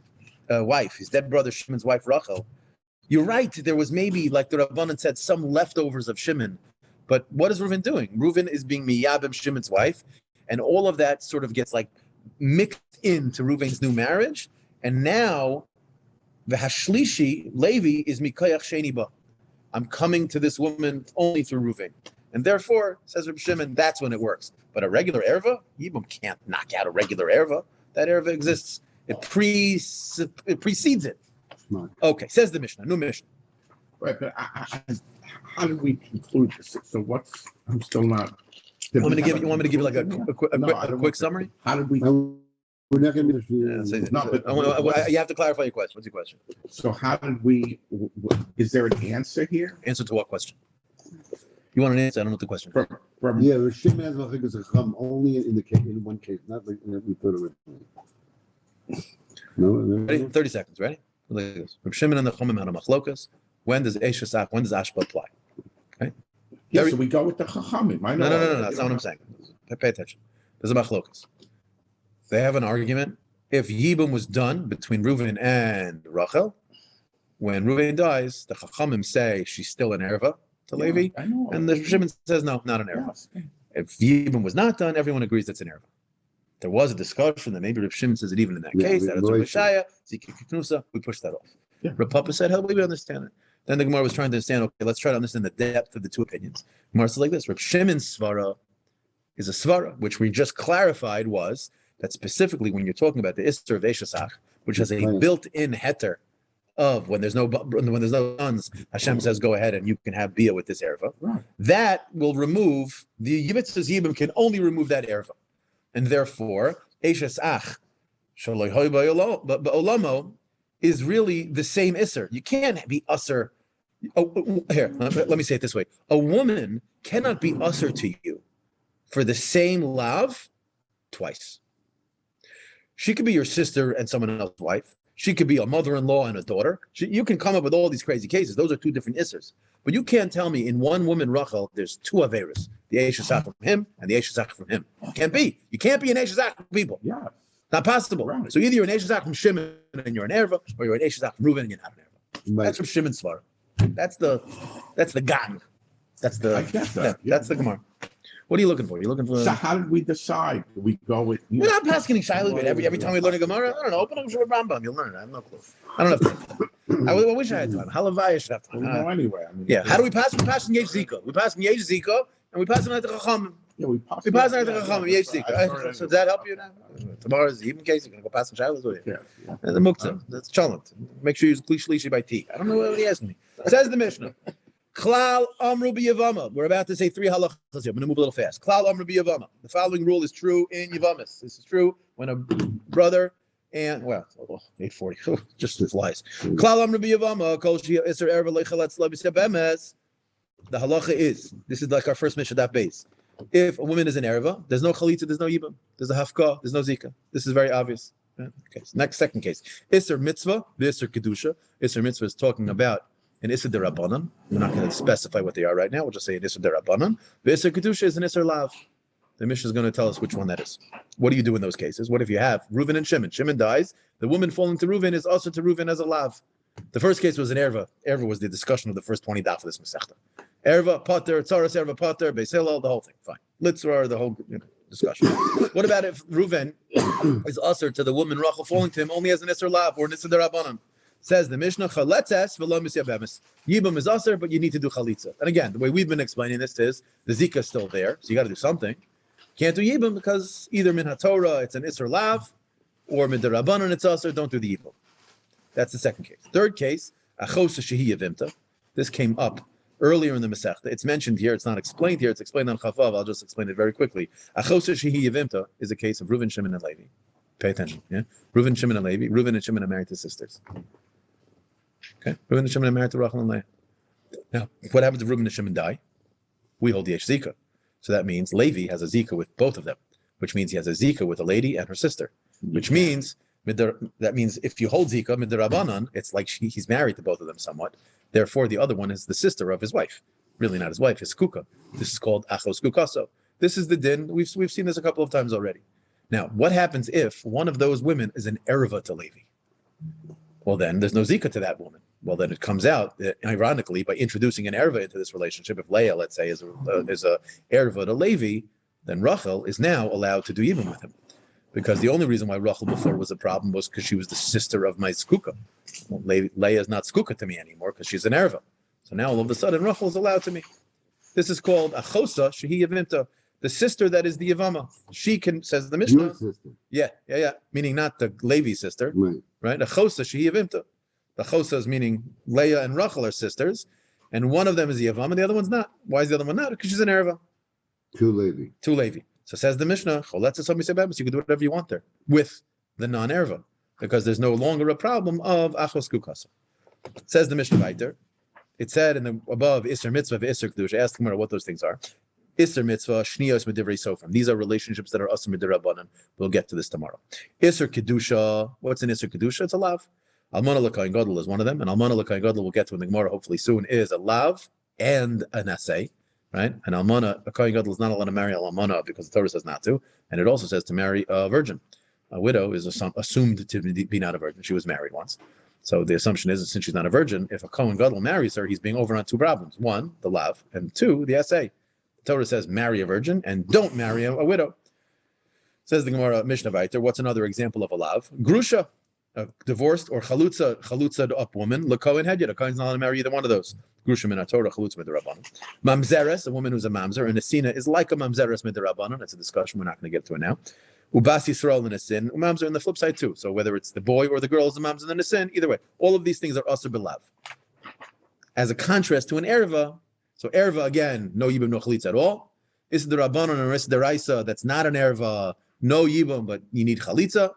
wife, his dead brother Shimon's wife Rachel, you're right, there was maybe, like the Rabbanan said, some leftovers of Shimon. But what is Reuven doing? Reuven is being Miyabim Shimon's wife, and all of that sort of gets like mixed into Reuven's new marriage, and now the Hashlishi Levi is Mikayach Sheni Ba. I'm coming to this woman only through Reuven, and therefore, says Reb Shimon, that's when it works. But a regular erva, Yibum can't knock out a regular erva. That erva exists. It precedes it. Okay, says the Mishnah, new Mishnah. Right, but how did we conclude this? So what's? I'm still not. You want me to give you like a quick summary? How did we? We're not going to be. You have to clarify your question. What's your question? So how did we? Is there an answer here? Answer to what question? You want an answer? I don't know what the question is. From Yeah, the Shimon has nothing as a chum only in one case, not like we thought originally. No, Ready? 30 seconds. Ready? Look at this. Reb Shimon and the Chomim had a machlokas. When does Eishes Ach? When does Ashba apply? Okay. Yeah, so we go with the Chachamim. No. That's not what I'm saying. Pay attention. There's a machlokas. They have an argument. If Yibum was done between Reuven and Rachel, when Reuven dies, the Chachamim say she's still an erva to Levi, and the Shimon says no, not an erva. Yes. If Yibum was not done, everyone agrees that's an erva. There was a discussion that maybe Reb Shimon says it even in that case. That it's Rishaya, Zikiknusa. We pushed that off. Yeah. Reb Papa said, "How do we understand it?" Then the Gemara was trying to understand. Okay, let's try to understand the depth of the two opinions. Gemara says like this: Reb Shimon's svara is a svara, which we just clarified was that specifically when you're talking about the Isser of Eishes Ach, which has a built-in heter of when there's no sons, Hashem says go ahead and you can have bia with this erva. Right. That will remove the Yivitz's Yibim can only remove that erva. And therefore, Eishes Ach Shaloi Hoi Ba'olamo is really the same Isser. You can't be Usser. Here, let me say it this way. A woman cannot be Usser to you for the same love twice. She could be your sister and someone else's wife. She could be a mother-in-law and a daughter. You can come up with all these crazy cases. Those are two different Issers. But you can't tell me in one woman, Rachel, there's two Averas. The Eishes Ach from him and the Eishes Ach from him. Can't be. You can't be an Eishes Ach from people. Yeah. Not possible. Right. So either you're an Eishes Ach from Shimon and you're an Erva, or you're an Eishes Ach from Reuven and you're not an Erva. Right. That's from Shimon's Svara. That's the gang. That's the. I get that. That's the Gemara. What are you looking for? You're looking for. So how did we decide? Do we go with? We're not asking Shiloh, but every time we learn a Gemara, I don't know. Open up Shur Rambam, you'll learn it. I have no clue. I don't have time. I wish I had time. Halavai should have time. Anyway. Yeah. How do we pass? We pass in Yesh Zika. We pass in Yesh Zika. and we pass it on to Chachamim. Yeah, we pass We pass it on to Chachamim. Yesh I Zika. started- So does that help you now? Tomorrow's the even case. You're gonna go pass some showers with you. Yeah. And the muktzah. That's chalent. Make sure you use kli shlishi by tea. I don't know what he asked me. Says the Mishnah. Klal amru b'Yevama. We're about to say 3 halachas here. I'm going to move a little fast. Klal amru b'Yevama. The following rule is true in Yevamos. This is true when a brother and 840 just flies. Klal amru b'Yevama. Kol shia iser erva lechalatz lebisya bemes. The halacha is, this is like our first Mishnah that base. If a woman is an erva, there's no chalitza, there's no yibam, there's a hafka, there's no zika. This is very obvious. Okay. Second case. Iser mitzvah, the iser kedusha. Iser mitzvah is talking about an Isser Derabanan. We're not going to specify what they are right now. We'll just say an Isser Derabanan. The Isser Kedusha is an Isser Lav. The Mishnah is going to tell us which one that is. What do you do in those cases? What if you have Reuven and Shimon? Shimon dies. The woman falling to Reuven is also to Reuven as a Lav. The first case was an Erva. Erva was the discussion of the first 20 daf of this Masechta. Erva, Potter, Tzaras, Erva, Potter, Beis Hillel, the whole thing. Fine. Litzrar, the whole discussion. What about if Reuven is usher to the woman Rachel falling to him only as an Isser Lav or an Isser Derabanan? Says the Mishnah, chaletzes v'lo misya bemes. Yibam is aser, but you need to do chalitza. And again, the way we've been explaining this is the zika is still there, so you got to do something. Can't do yibam because either min haTorah it's an iser lav, or min derabanan it's aser. Don't do the yibam. That's the second case. Third case, achosa shehi yevimta. This came up earlier in the Masechta. It's mentioned here. It's not explained here. It's explained on Chavav. I'll just explain it very quickly. Achosa shehi yevimta is a case of Reuven, Shimon, and Levi. Pay attention. Yeah, Reuven, Shimon, and Levi. Reuven and Shimon are married to sisters. Okay, Reuven and Shimon are married to Rachel and Leah. Now, what happens if Reuven and Shimon die? We hold the Yesh Zika. So that means Levi has a Zika with both of them, which means he has a Zika with a lady and her sister, which means if you hold Zika midirabanan, it's like he's married to both of them somewhat. Therefore, the other one is the sister of his wife. Really not his wife, his kuka. This is called achos kukaso. This is the din. We've seen this a couple of times already. Now, what happens if one of those women is an erva to Levi? Well, then there's no zika to that woman. Well, then it comes out that, ironically, by introducing an erva into this relationship, if Leah, let's say, is a erva to Levi, then Rachel is now allowed to do even with him. Because the only reason why Rachel before was a problem was because she was the sister of my skuka. Well, Leah is not skuka to me anymore because she's an erva. So now all of a sudden Rachel is allowed to me. This is called achosa shehi yavinta, the sister that is the Yevama. She can, says the Mishnah. Your sister. Yeah. Meaning not the Levi sister, right? Achosa shehi yavinta. The chosa is meaning Leah and Rachel are sisters, and one of them is the Yevama, the other one's not. Why is the other one not? Because she's an erva. Two Levi. So says the Mishnah, you can do whatever you want there with the non-erva, because there's no longer a problem of achos kukasa. Says the Mishnah Weiler. It said in the above Isser mitzvah, Isser kedusha. Ask Gemara what those things are. Isser mitzvah, shniyos medivrei sofrim. These are relationships that are asur midirabanan. We'll get to this tomorrow. Isser kedusha. What's an Isser kedusha? It's a lav. Almana l'kayin gadol is one of them, and almana l'kayin gadol we'll get to in the Gemara hopefully soon is a lav and an assay. Right? And almana, a kohen gadol is not allowed to marry an almana because the Torah says not to, and it also says to marry a virgin. A widow is assumed to be not a virgin. She was married once, so the assumption is that since she's not a virgin, if a kohen gadol marries her, he's being over on two problems: one, the lav, and two, the essay. The Torah says marry a virgin and don't marry a widow. Says the Gemara Mishnah Weiler. What's another example of a lav? Grusha, a divorced or chalutza up woman. L'kohen hedyot. A kohen's not allowed to marry either one of those. Grusha min haTorah, chalutza midirabanan. Mamzeres, a woman who's a mamzer, and a sina is like a mamzeres midirabanan. That's a discussion we're not going to get to it now. Ubas Yisrael and a sin, mamzer on the flip side too. So whether it's the boy or the girl is a mamzer and a sin, either way, all of these things are asur b'lav. As a contrast to an erva, so erva again, no yibam, no chalitza at all. Is the rabbanon or is the raisa that's not an erva, no yibam, but you need chalitza.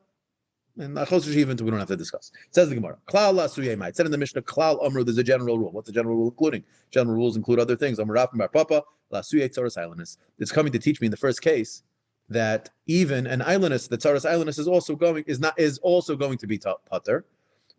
And we don't have to discuss. It says the Gemara. Klal lasuyei might. Said in the Mishnah, Klal Amru, there's a general rule. What's the general rule including? General rules include other things. Amar Rafim bar Papa, lasuyei tzaras islandus. It's coming to teach me in the first case that even an islandus, the tzaras islandus is also going to be pater.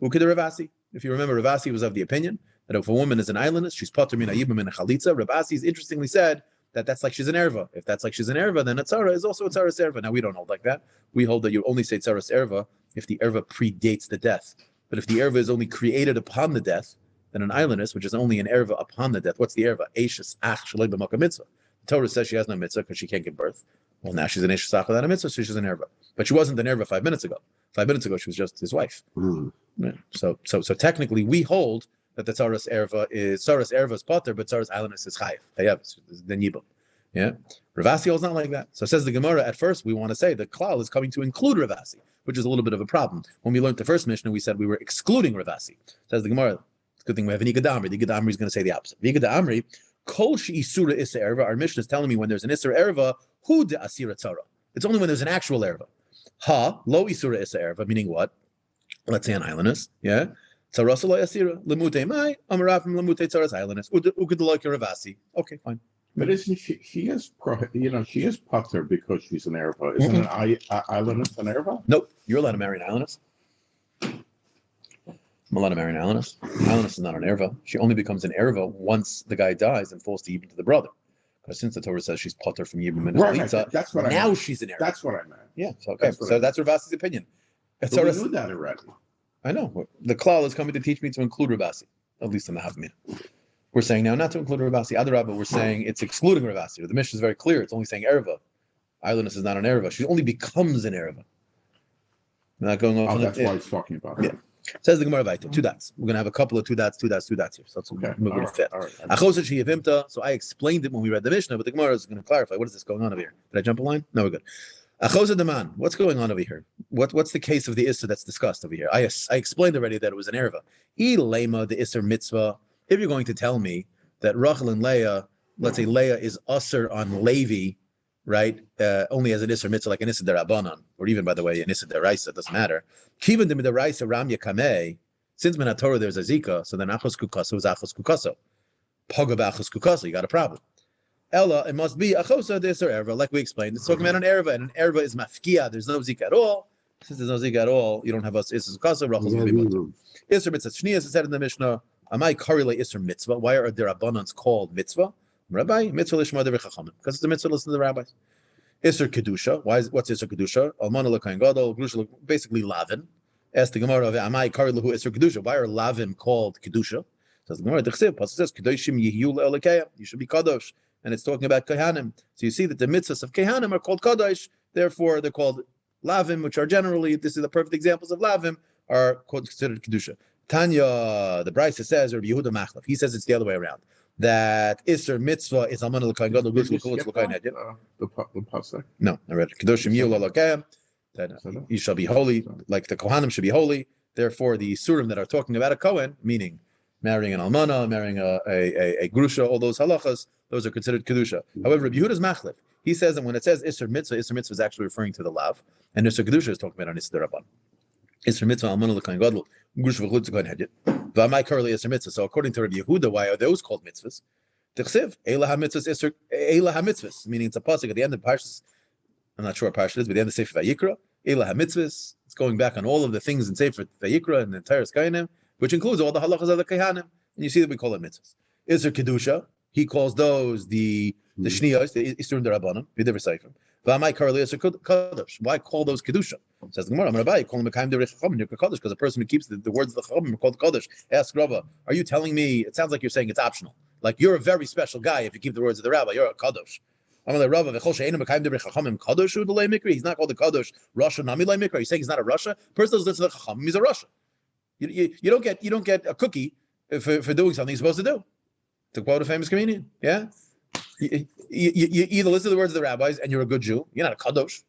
Ukid Ravasi. If you remember, Ravasi was of the opinion that if a woman is an islandus, she's pater min ayibam min chalitza. Ravasi's interestingly said that that's like she's an erva. If that's like she's an erva, then a tzara is also a tzaras erva. Now we don't hold like that. We hold that you only say tzaras erva if the erva predates the death. But if the erva is only created upon the death, then an islandess, which is only an erva upon the death, what's the erva? Eishes ach shalei b'makam mitzvah. The Torah says she has no mitzvah because she can't give birth. Well, now she's an eishes ach without a mitzvah, so she's an erva. But she wasn't an erva 5 minutes ago. 5 minutes ago, she was just his wife. Right? So technically, we hold that the tzaras erva is pater, but tzaras islandess is chayiv. Then yibam. Yeah, Ravasi is not like that. So says the Gemara. At first, we want to say the klal is coming to include Ravasi, which is a little bit of a problem. When we learned the first Mishnah, we said we were excluding Ravasi. Says the Gemara. It's a good thing we have an Igad Amri. The Igad Amri is going to say the opposite. The Igad Amri, Kol Isura Issa Erva. Our Mishnah is telling me when there's an Issa Erva, Hu de Asira Tzara. It's only when there's an actual Erva. Ha, Lo Isura Issa Erva, meaning what? Let's say an islandess, yeah? Tzarasa Lo Asira, Lemute Mai, Amarafim Lemute Tzaras islandess, Ukadaloika Ravasi. Okay, fine. But isn't she is she is putter because she's an erva. Isn't an islandess an erva? Nope. You're allowed to marry an islandess. I'm allowed to marry an islandess. Islandess is not an erva. She only becomes an erva once the guy dies and falls to Yibum to the brother. Because since the Torah says she's putter from Yibum and Chalitza, that's what now I meant. She's an erva. That's what I meant. Yeah. So okay. That's Ravasi's opinion. But we knew that already. I know. The klal is coming to teach me to include Ravasi, at least in the Havmina. We're saying now not to include Ravasi. Adarabba, we're saying it's excluding Ravasi. The Mishnah is very clear. It's only saying erva. Islandess is not an erva. She only becomes an erva. Not going off. That's why it's talking about. Yeah. Says the Gemara Vaita, 2 dots. We're going to have a couple of 2 dots here. So that's okay. We're going to fit. So I explained it when we read the Mishnah, but the Gemara is going to clarify. What is this going on over here? Did I jump a line? No, we're good. Achosa Daman, what's going on over here? What's the case of the Issa that's discussed over here? I explained already that it was an erva. Lema, the Isser mitzvah. If you're going to tell me that Rachel and Leah, let's say Leah is usher on Levi, right? Only as an Isser mitzvah, like an Isser derabanan, or even, by the way, an Isser deraisa, doesn't matter. Kivan de midaraisa ram yakameh. Since Minat Torah there's a zika, so then achos kukaso is achos kukaso. Pogab achos kukaso, you got a problem. Ella, it must be achosa de Isser erva, like we explained. It's talking about an erva, and an erva is mafkia. There's no zika at all. Since there's no zika at all, you don't have us Isser kukaso. Rachel's will be mutter. Isser mitzvah shnias is said in the Mishnah. Amai karile Isser mitzvah. Why are there abundance called mitzvah? Rabbi mitzvah lishma de v'chachamim, because it's the mitzvah listen to the rabbis. Isser kedusha. What's Isser kedusha? Almana l'kain gadol. Grusha basically lavin. Ask the Gemara of Amai karile hu Isser kedusha. Why are lavim called kedusha? Says the Gemara. Dechsev pasuk says kedoshim yihiu le'elokei. You should be kadosh, and it's talking about kehanim. So you see that the mitzvahs of kehanim are called kadosh. Therefore, they're called lavim, which are generally, this is the perfect examples of lavim, are considered kedusha. Tanya, the Brisa says, or Yehuda Machlef, he says it's the other way around. That Isser mitzvah is Alman l'kain gadol gush l'kain hedjit. The pasuk. No, I read it. Kedoshim yiu l'elokei. That you shall be holy, like the Kohanim should be holy. Therefore, the Surim that are talking about a Kohen, meaning marrying an almana, marrying a grusha, all those halachas, those are considered kedusha. However, Yehuda's Machlef, he says that when it says Isser mitzvah is actually referring to the lav, and Isser kedusha is talking about an Isser rabban. Isser mitzvah almana l'kain gadol grusha l'kain hedjit. V'amai karli Isser mitzvah. So according to Rabbi Yehuda, why are those called mitzvahs? T'chsiv eila hamitzvahs Isser eila hamitzvahs, meaning it's a pasuk at the end of Parshas. I'm not sure what Parsha it is, but the end of Sefer Vayikra, eila hamitzvahs. It's going back on all of the things in Sefer Vayikra and the entire Skainim, which includes all the halachas of the Kehanim, and you see that we call it mitzvahs. Isser kedusha, he calls those the shniyos, the Isurim derabanan, v'divrei seifrim. V'amai karli Isser kadosh. Why call those kedusha? Says the Gemara, I'm Rabbi, call them mekayim divrei chachamim, you're kadosh, because a person who keeps the words of the chachamim are called kadosh. Ask Rava, are you telling me? It sounds like you're saying it's optional. Like you're a very special guy if you keep the words of the rabbi. You're a kadosh. I'm like Rava, v'chol she'einu mekayim divrei chachamim kadosh hu d'lei mikri. He's not called a kadosh. Rasha nami lei mikri. Are you saying he's not a Rasha? Person who's listening to the chachamim, he's a Rasha. You don't get a cookie for doing something you're supposed to do. To quote a famous comedian, yeah. You either listen to the words of the rabbis and you're a good Jew. You're not a kadosh.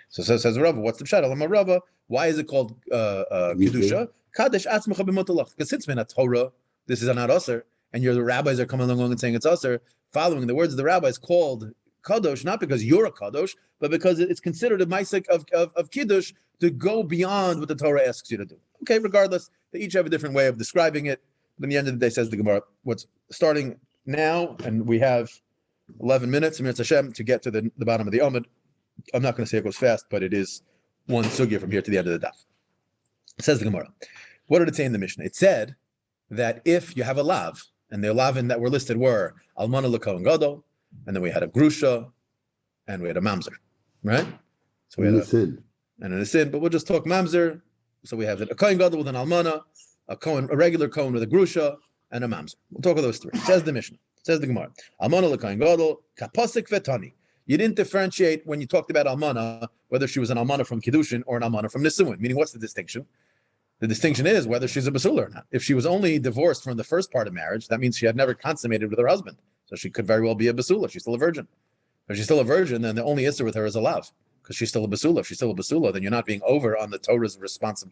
So says Rava, what's the pshat? I'm a Rava. Why is it called kedusha? Kadosh atzmacha b'motalach. Because since we're not Torah, this is not usher, and the rabbis are coming along and saying it's usher, following the words of the rabbis called kadosh, not because you're a kadosh, but because it's considered a maasek of kiddush to go beyond what the Torah asks you to do. Okay, regardless, they each have a different way of describing it. But in the end of the day, says the Gemara, what's starting now, and we have 11 minutes, Mir Hashem, to get to the bottom of the Amud. I'm not going to say it goes fast, but it is one sugya from here to the end of the daf. Says the Gemara. What did it say in the Mishnah? It said that if you have a lav, and the lavin that were listed were almana l'kohen gadol, and then we had a grusha, and we had a mamzer, right? So we had a sin, and a sin. But we'll just talk mamzer. So we have a kohen gadol with an almana, a regular kohen with a grusha, and a mamzer. We'll talk of those three. Says the Mishnah. Says the Gemara. Almana l'kohen gadol kapasik vetani. You didn't differentiate when you talked about almana whether she was an almana from kiddushin or an almana from nisuin. Meaning, what's the distinction? The distinction is whether she's a basula or not. If she was only divorced from the first part of marriage, that means she had never consummated with her husband. So she could very well be a basula. She's still a virgin. If she's still a virgin, then the only issue with her is a lav, because she's still a basula. If she's still a basula, then you're not being over on the Torah's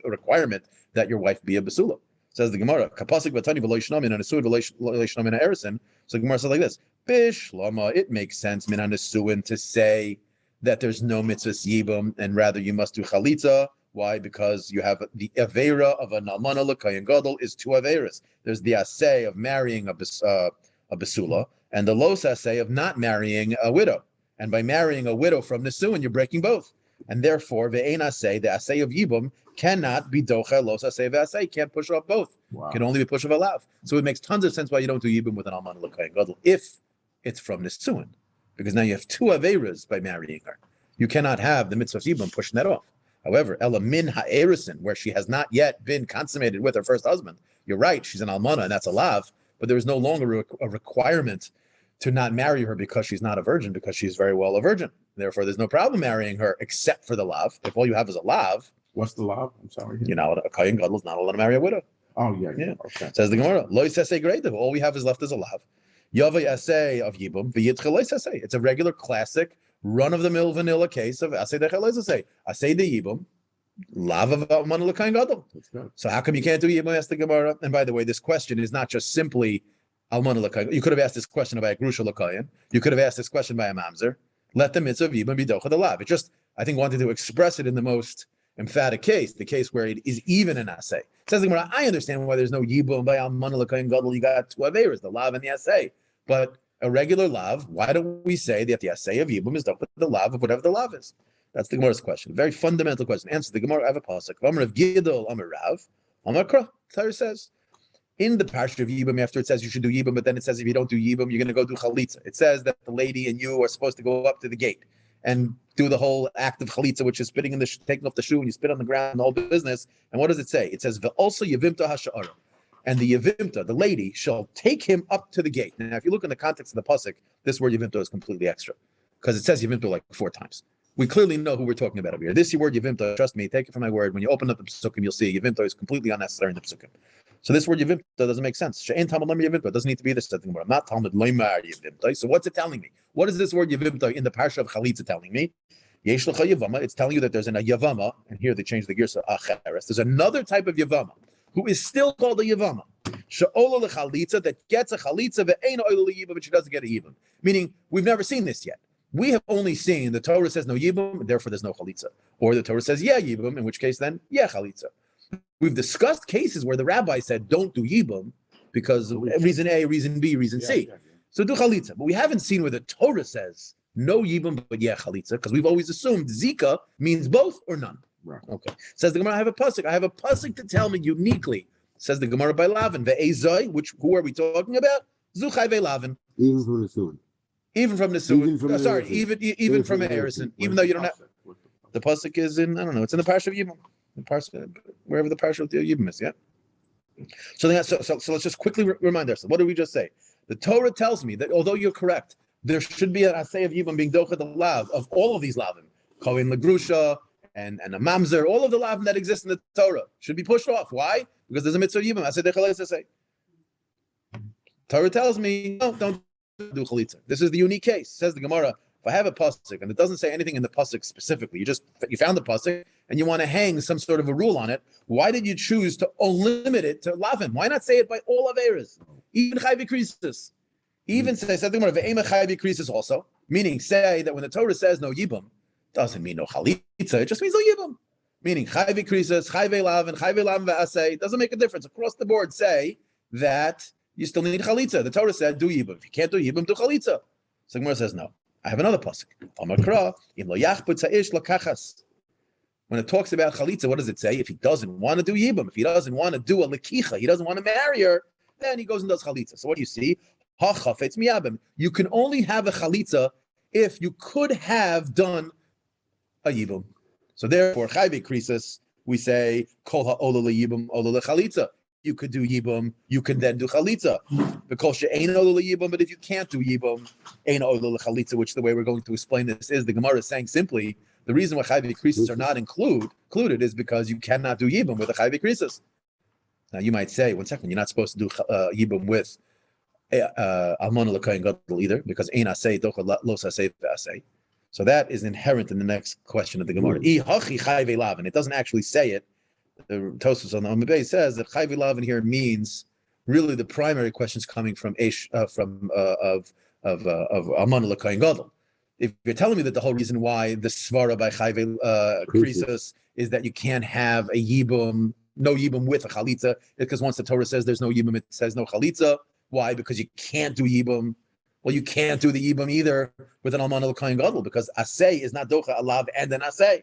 requirement that your wife be a basula. Says the Gemara, kapasik batani v'lo yishnamin and asud v'lo yishnamin ha'erisin. So the Gemara says like this: Bishlama, it makes sense min ha'nesuin to say that there's no mitzvahs yibum, and rather you must do chalitza. Why? Because you have the avera of a nalmana l'kayin gadol is two averas. There's the assay of marrying a basula, and the los assay of not marrying a widow. And by marrying a widow from Nisuin, you're breaking both. And therefore, ve'ein assay, the assay of yibum, cannot be docha los assay v'assay. Can't push off both. Wow. Can only be push of a lav. So it makes tons of sense why you don't do yibum with an almana l'kayin gadol if it's from Nisuin, because now you have two averas by marrying her. You cannot have the mitzvah of yibum pushing that off. However, ela min ha'erisin, where she has not yet been consummated with her first husband, you're right, she's an almana, and that's a lav, but there is no longer a requirement to not marry her because she's not a virgin, because she's very well a virgin. Therefore, there's no problem marrying her except for the lav. If all you have is a lav, what's the lav? I'm sorry. You're not a kohen gadol is not allowed to marry a widow. Oh yeah. Okay. Says the Gemara, lo yisasei greidav. All we have is left is a lav. Yava yasei of yibum v'yitchel lo yisasei. It's a regular classic run-of-the-mill vanilla case of asay dechel lo yisasei. Asay de yibum. Lav of almana l'kayin gadol. So how come you can't do yibum? Asked the Gemara. And by the way, this question is not just simply almana l'kayin. You could have asked this question about grusha l'kayin. You could have asked this question by a mamzer. Let the mitzvah of yibum be docha the lav. It just, I think, wanted to express it in the most emphatic case, the case where it is even an assay. Says the Gemara, I understand why there's no yibum by almana l'kayin gadol. You got two averas, the lav and the assay. But a regular lav, why don't we say that the assay of yibum is docha the lav of whatever the lav is? That's the Gemara's question. Very fundamental question. Answer the Gemara. I have a pasuk. Amar of Gidol, Amar Rav, Amar Kra. Torah says in the parsha of Yibum, after it says you should do Yibum, but then it says if you don't do Yibum, you're going to go do Chalitza. It says that the lady and you are supposed to go up to the gate and do the whole act of Chalitza, which is spitting in the taking off the shoe and you spit on the ground, the whole business. And what does it say? It says also Yevimta Hasha'ara, and the Yevimta, the lady, shall take him up to the gate. Now, if you look in the context of the pasuk, this word Yevimta is completely extra because it says Yevimta like 4 times. We clearly know who we're talking about over here. This word Yevimta, trust me, take it from my word. When you open up the Pesukim, you'll see Yevimta is completely unnecessary in the Pesukim. So this word Yevimta doesn't make sense. She'en Talmud Lemar Yevimta. It doesn't need to be this thing. Not Talmud Lemar Yevimta. So what's it telling me? What is this word Yevimta in the parsha of Chalitza telling me? Yesh Lecha Yevama. It's telling you that there's a Yevama, and here they changed the gears to Acheres. There's another type of Yevama who is still called a Yevama. She'ola Lechalitza, that gets a Chalitza, ve'ein oila Yibam, but she doesn't get a Yibam. Meaning, we've never seen this yet. We have only seen the Torah says no Yibum, and therefore there's no Chalitza. Or the Torah says, yeah, Yibum, in which case then, yeah, Chalitza. We've discussed cases where the rabbi said, don't do Yibum, because reason A, reason B, reason C. So do Chalitza. But we haven't seen where the Torah says no Yibum, but yeah, Chalitza, because we've always assumed Zika means both or none. Right. Okay. Says the Gemara, I have a pasuk to tell me uniquely. Says the Gemara by Lavin, Ve'ezoi, who are we talking about? Zuchai Ve'Lavin. Even from the soon. Even from the even from Harrison, even though you don't have the pasuk is in, I don't know, it's in the parsha of Yibum, the parsha, wherever the parsha of Yibum is, yeah. So let's just quickly remind ourselves. What did we just say? The Torah tells me that although you're correct, there should be an assay of Yibum being docha the lav of all of these lavim, kohen legrusha and a mamzer, all of the lavim that exist in the Torah should be pushed off. Why? Because there's a mitzvah of Yibum. I said the Torah tells me no, don't do chalitza. This is the unique case. Says the Gemara, if I have a pasuk and it doesn't say anything in the pasuk specifically, you found the pasuk and you want to hang some sort of a rule on it, why did you choose to limit it to lavin? Why not say it by all averas? Even chayvi krisis. Even say something more of ve'ema chayvi krisis also, meaning say that when the Torah says no yibum, doesn't mean no chalitza, it just means no yibum. Meaning chayvi krisis, chayve lavin v'asay, doesn't make a difference. Across the board say that you still need chalitza. The Torah said, do yibum. If you can't do yibum, do chalitza. So Gemara says, no. I have another pasuk. When it talks about chalitza, what does it say? If he doesn't want to do yibum, if he doesn't want to do a lekicha, he doesn't want to marry her, then he goes and does chalitza. So what do you see? Ha-chafetz miyabim. You can only have a chalitza if you could have done a yibum. So therefore, chayve krisis, we say, kol ha'ola le-yibum, ola le-chalitza. You could do yibum, you can then do chalitza. Because ain't ola yibum, but if you can't do yibum, ain't ola chalitza, which the way we're going to explain this is the Gemara is saying simply the reason why chayve krisis are not included is because you cannot do yibum with a chayve krisis. Now you might say, 1 second, you're not supposed to do yibum with almana l'kayin gadol either, because ein asay docha los asay v'asay. So that is inherent in the next question of the Gemara. I hachi chayve lavin. It doesn't actually say it. The Tosfos on the Amabay says that chayve lavin here means really the primary questions coming from almana l'kayin gadol. If you're telling me that the whole reason why the svara by chayve krisus is that you can't have a yibum, no yibum with a chalitza, because once the Torah says there's no yibum, it says no chalitza. Why? Because you can't do yibum. Well, you can't do the yibum either with an almana l'kayin gadol, because asay is not docha alav and an asay.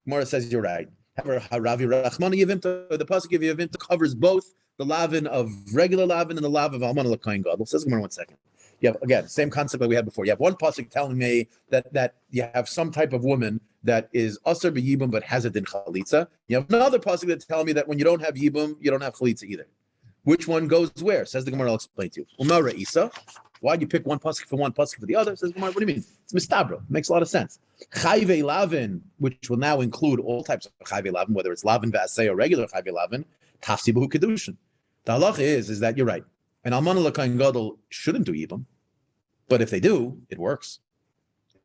Gemara says you're right. However, haravi rachmana yevimta, the pasuk of yevimta covers both the lavin of regular lavin and the lav of almana l'kayin gadol. Says Gemara 1 second. You have, again, same concept that we had before. You have one pasuk telling me that you have some type of woman that is asur b'yibum but has it in chalitza. You have another pasuk that telling me that when you don't have yibum, you don't have chalitza either. Which one goes where? Says the Gemara. I'll explain to you. Umar Isa. Why'd you pick one pasuk for one, pasuk for the other? Says the Gemara. What do you mean? It's mistabra. It makes a lot of sense. Chayve lavin, which will now include all types of chayve lavin, whether it's lavin v'asay or regular chayve lavin, tafsi b'hu kedushin. The halacha is that you're right. An almana l'kayin gadol shouldn't do yibum, but if they do, it works.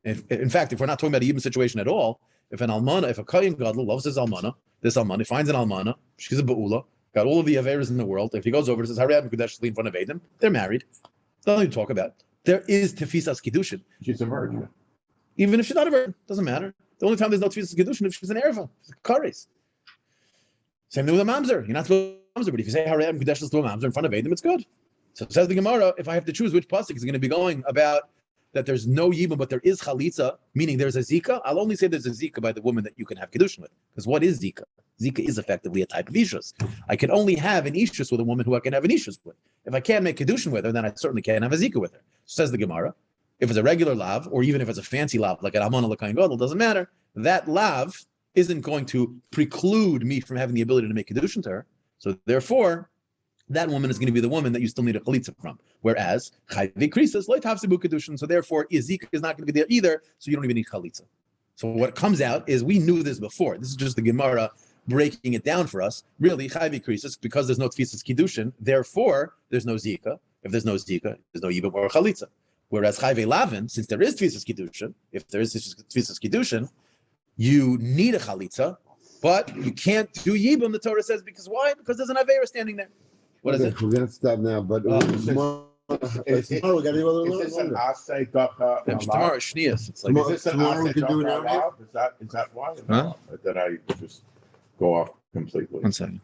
In fact, if we're not talking about a yibum situation at all, if a kayin gadol loves his almana, he finds an almana, she's a ba'ula, got all of the averas in the world. If he goes over and says, "Harei Mekudesh in front of Adam," they're married. Nothing to talk about. There is tefisas kiddushin. She's a virgin. Even if she's not a virgin, doesn't matter. The only time there's no tefisas kiddushin if she's an erva, kares. Same thing with a mamzer. You're not supposed to mamzer, but if you say Harei Mekudesh to a mamzer in front of Adam, it's good. So it says the Gemara, if I have to choose which pasuk is going to be going about that there's no yibum, but there is chalitza, meaning there's a zika, I'll only say there's a zika by the woman that you can have kiddushin with. Because what is zika? Zika is effectively a type of ishus. I can only have an ishus with a woman who I can have an ishus with. If I can't make kiddushin with her, then I certainly can't have a zika with her. Says the Gemara, if it's a regular lav, or even if it's a fancy lav, like an almana l'kayin gadol, doesn't matter. That lav isn't going to preclude me from having the ability to make kiddushin to her. So therefore, that woman is going to be the woman that you still need a chalitza from. Whereas chayve krisus loy tafsibu kedushin, so therefore izika is not going to be there either, so you don't even need chalitza. So what comes out is we knew this before. This is just the Gemara breaking it down for us. Really, chayve krisus, because there's no tefisas kiddushin, therefore there's no zika. If there's no zika, there's no yibum or chalitza. Whereas chayve lavin, since there is tefisas kiddushin, if there is tefisas kiddushin, you need a chalitza, but you can't do yibum. The Torah says because why? Because there's an avera standing there. What is it? We're going to stop now, but tomorrow we got to go Is this an asay dacha? Tomorrow shnias. It's like tomorrow we can do it now. Is that why? Huh? Or did I just go off completely? 1 second.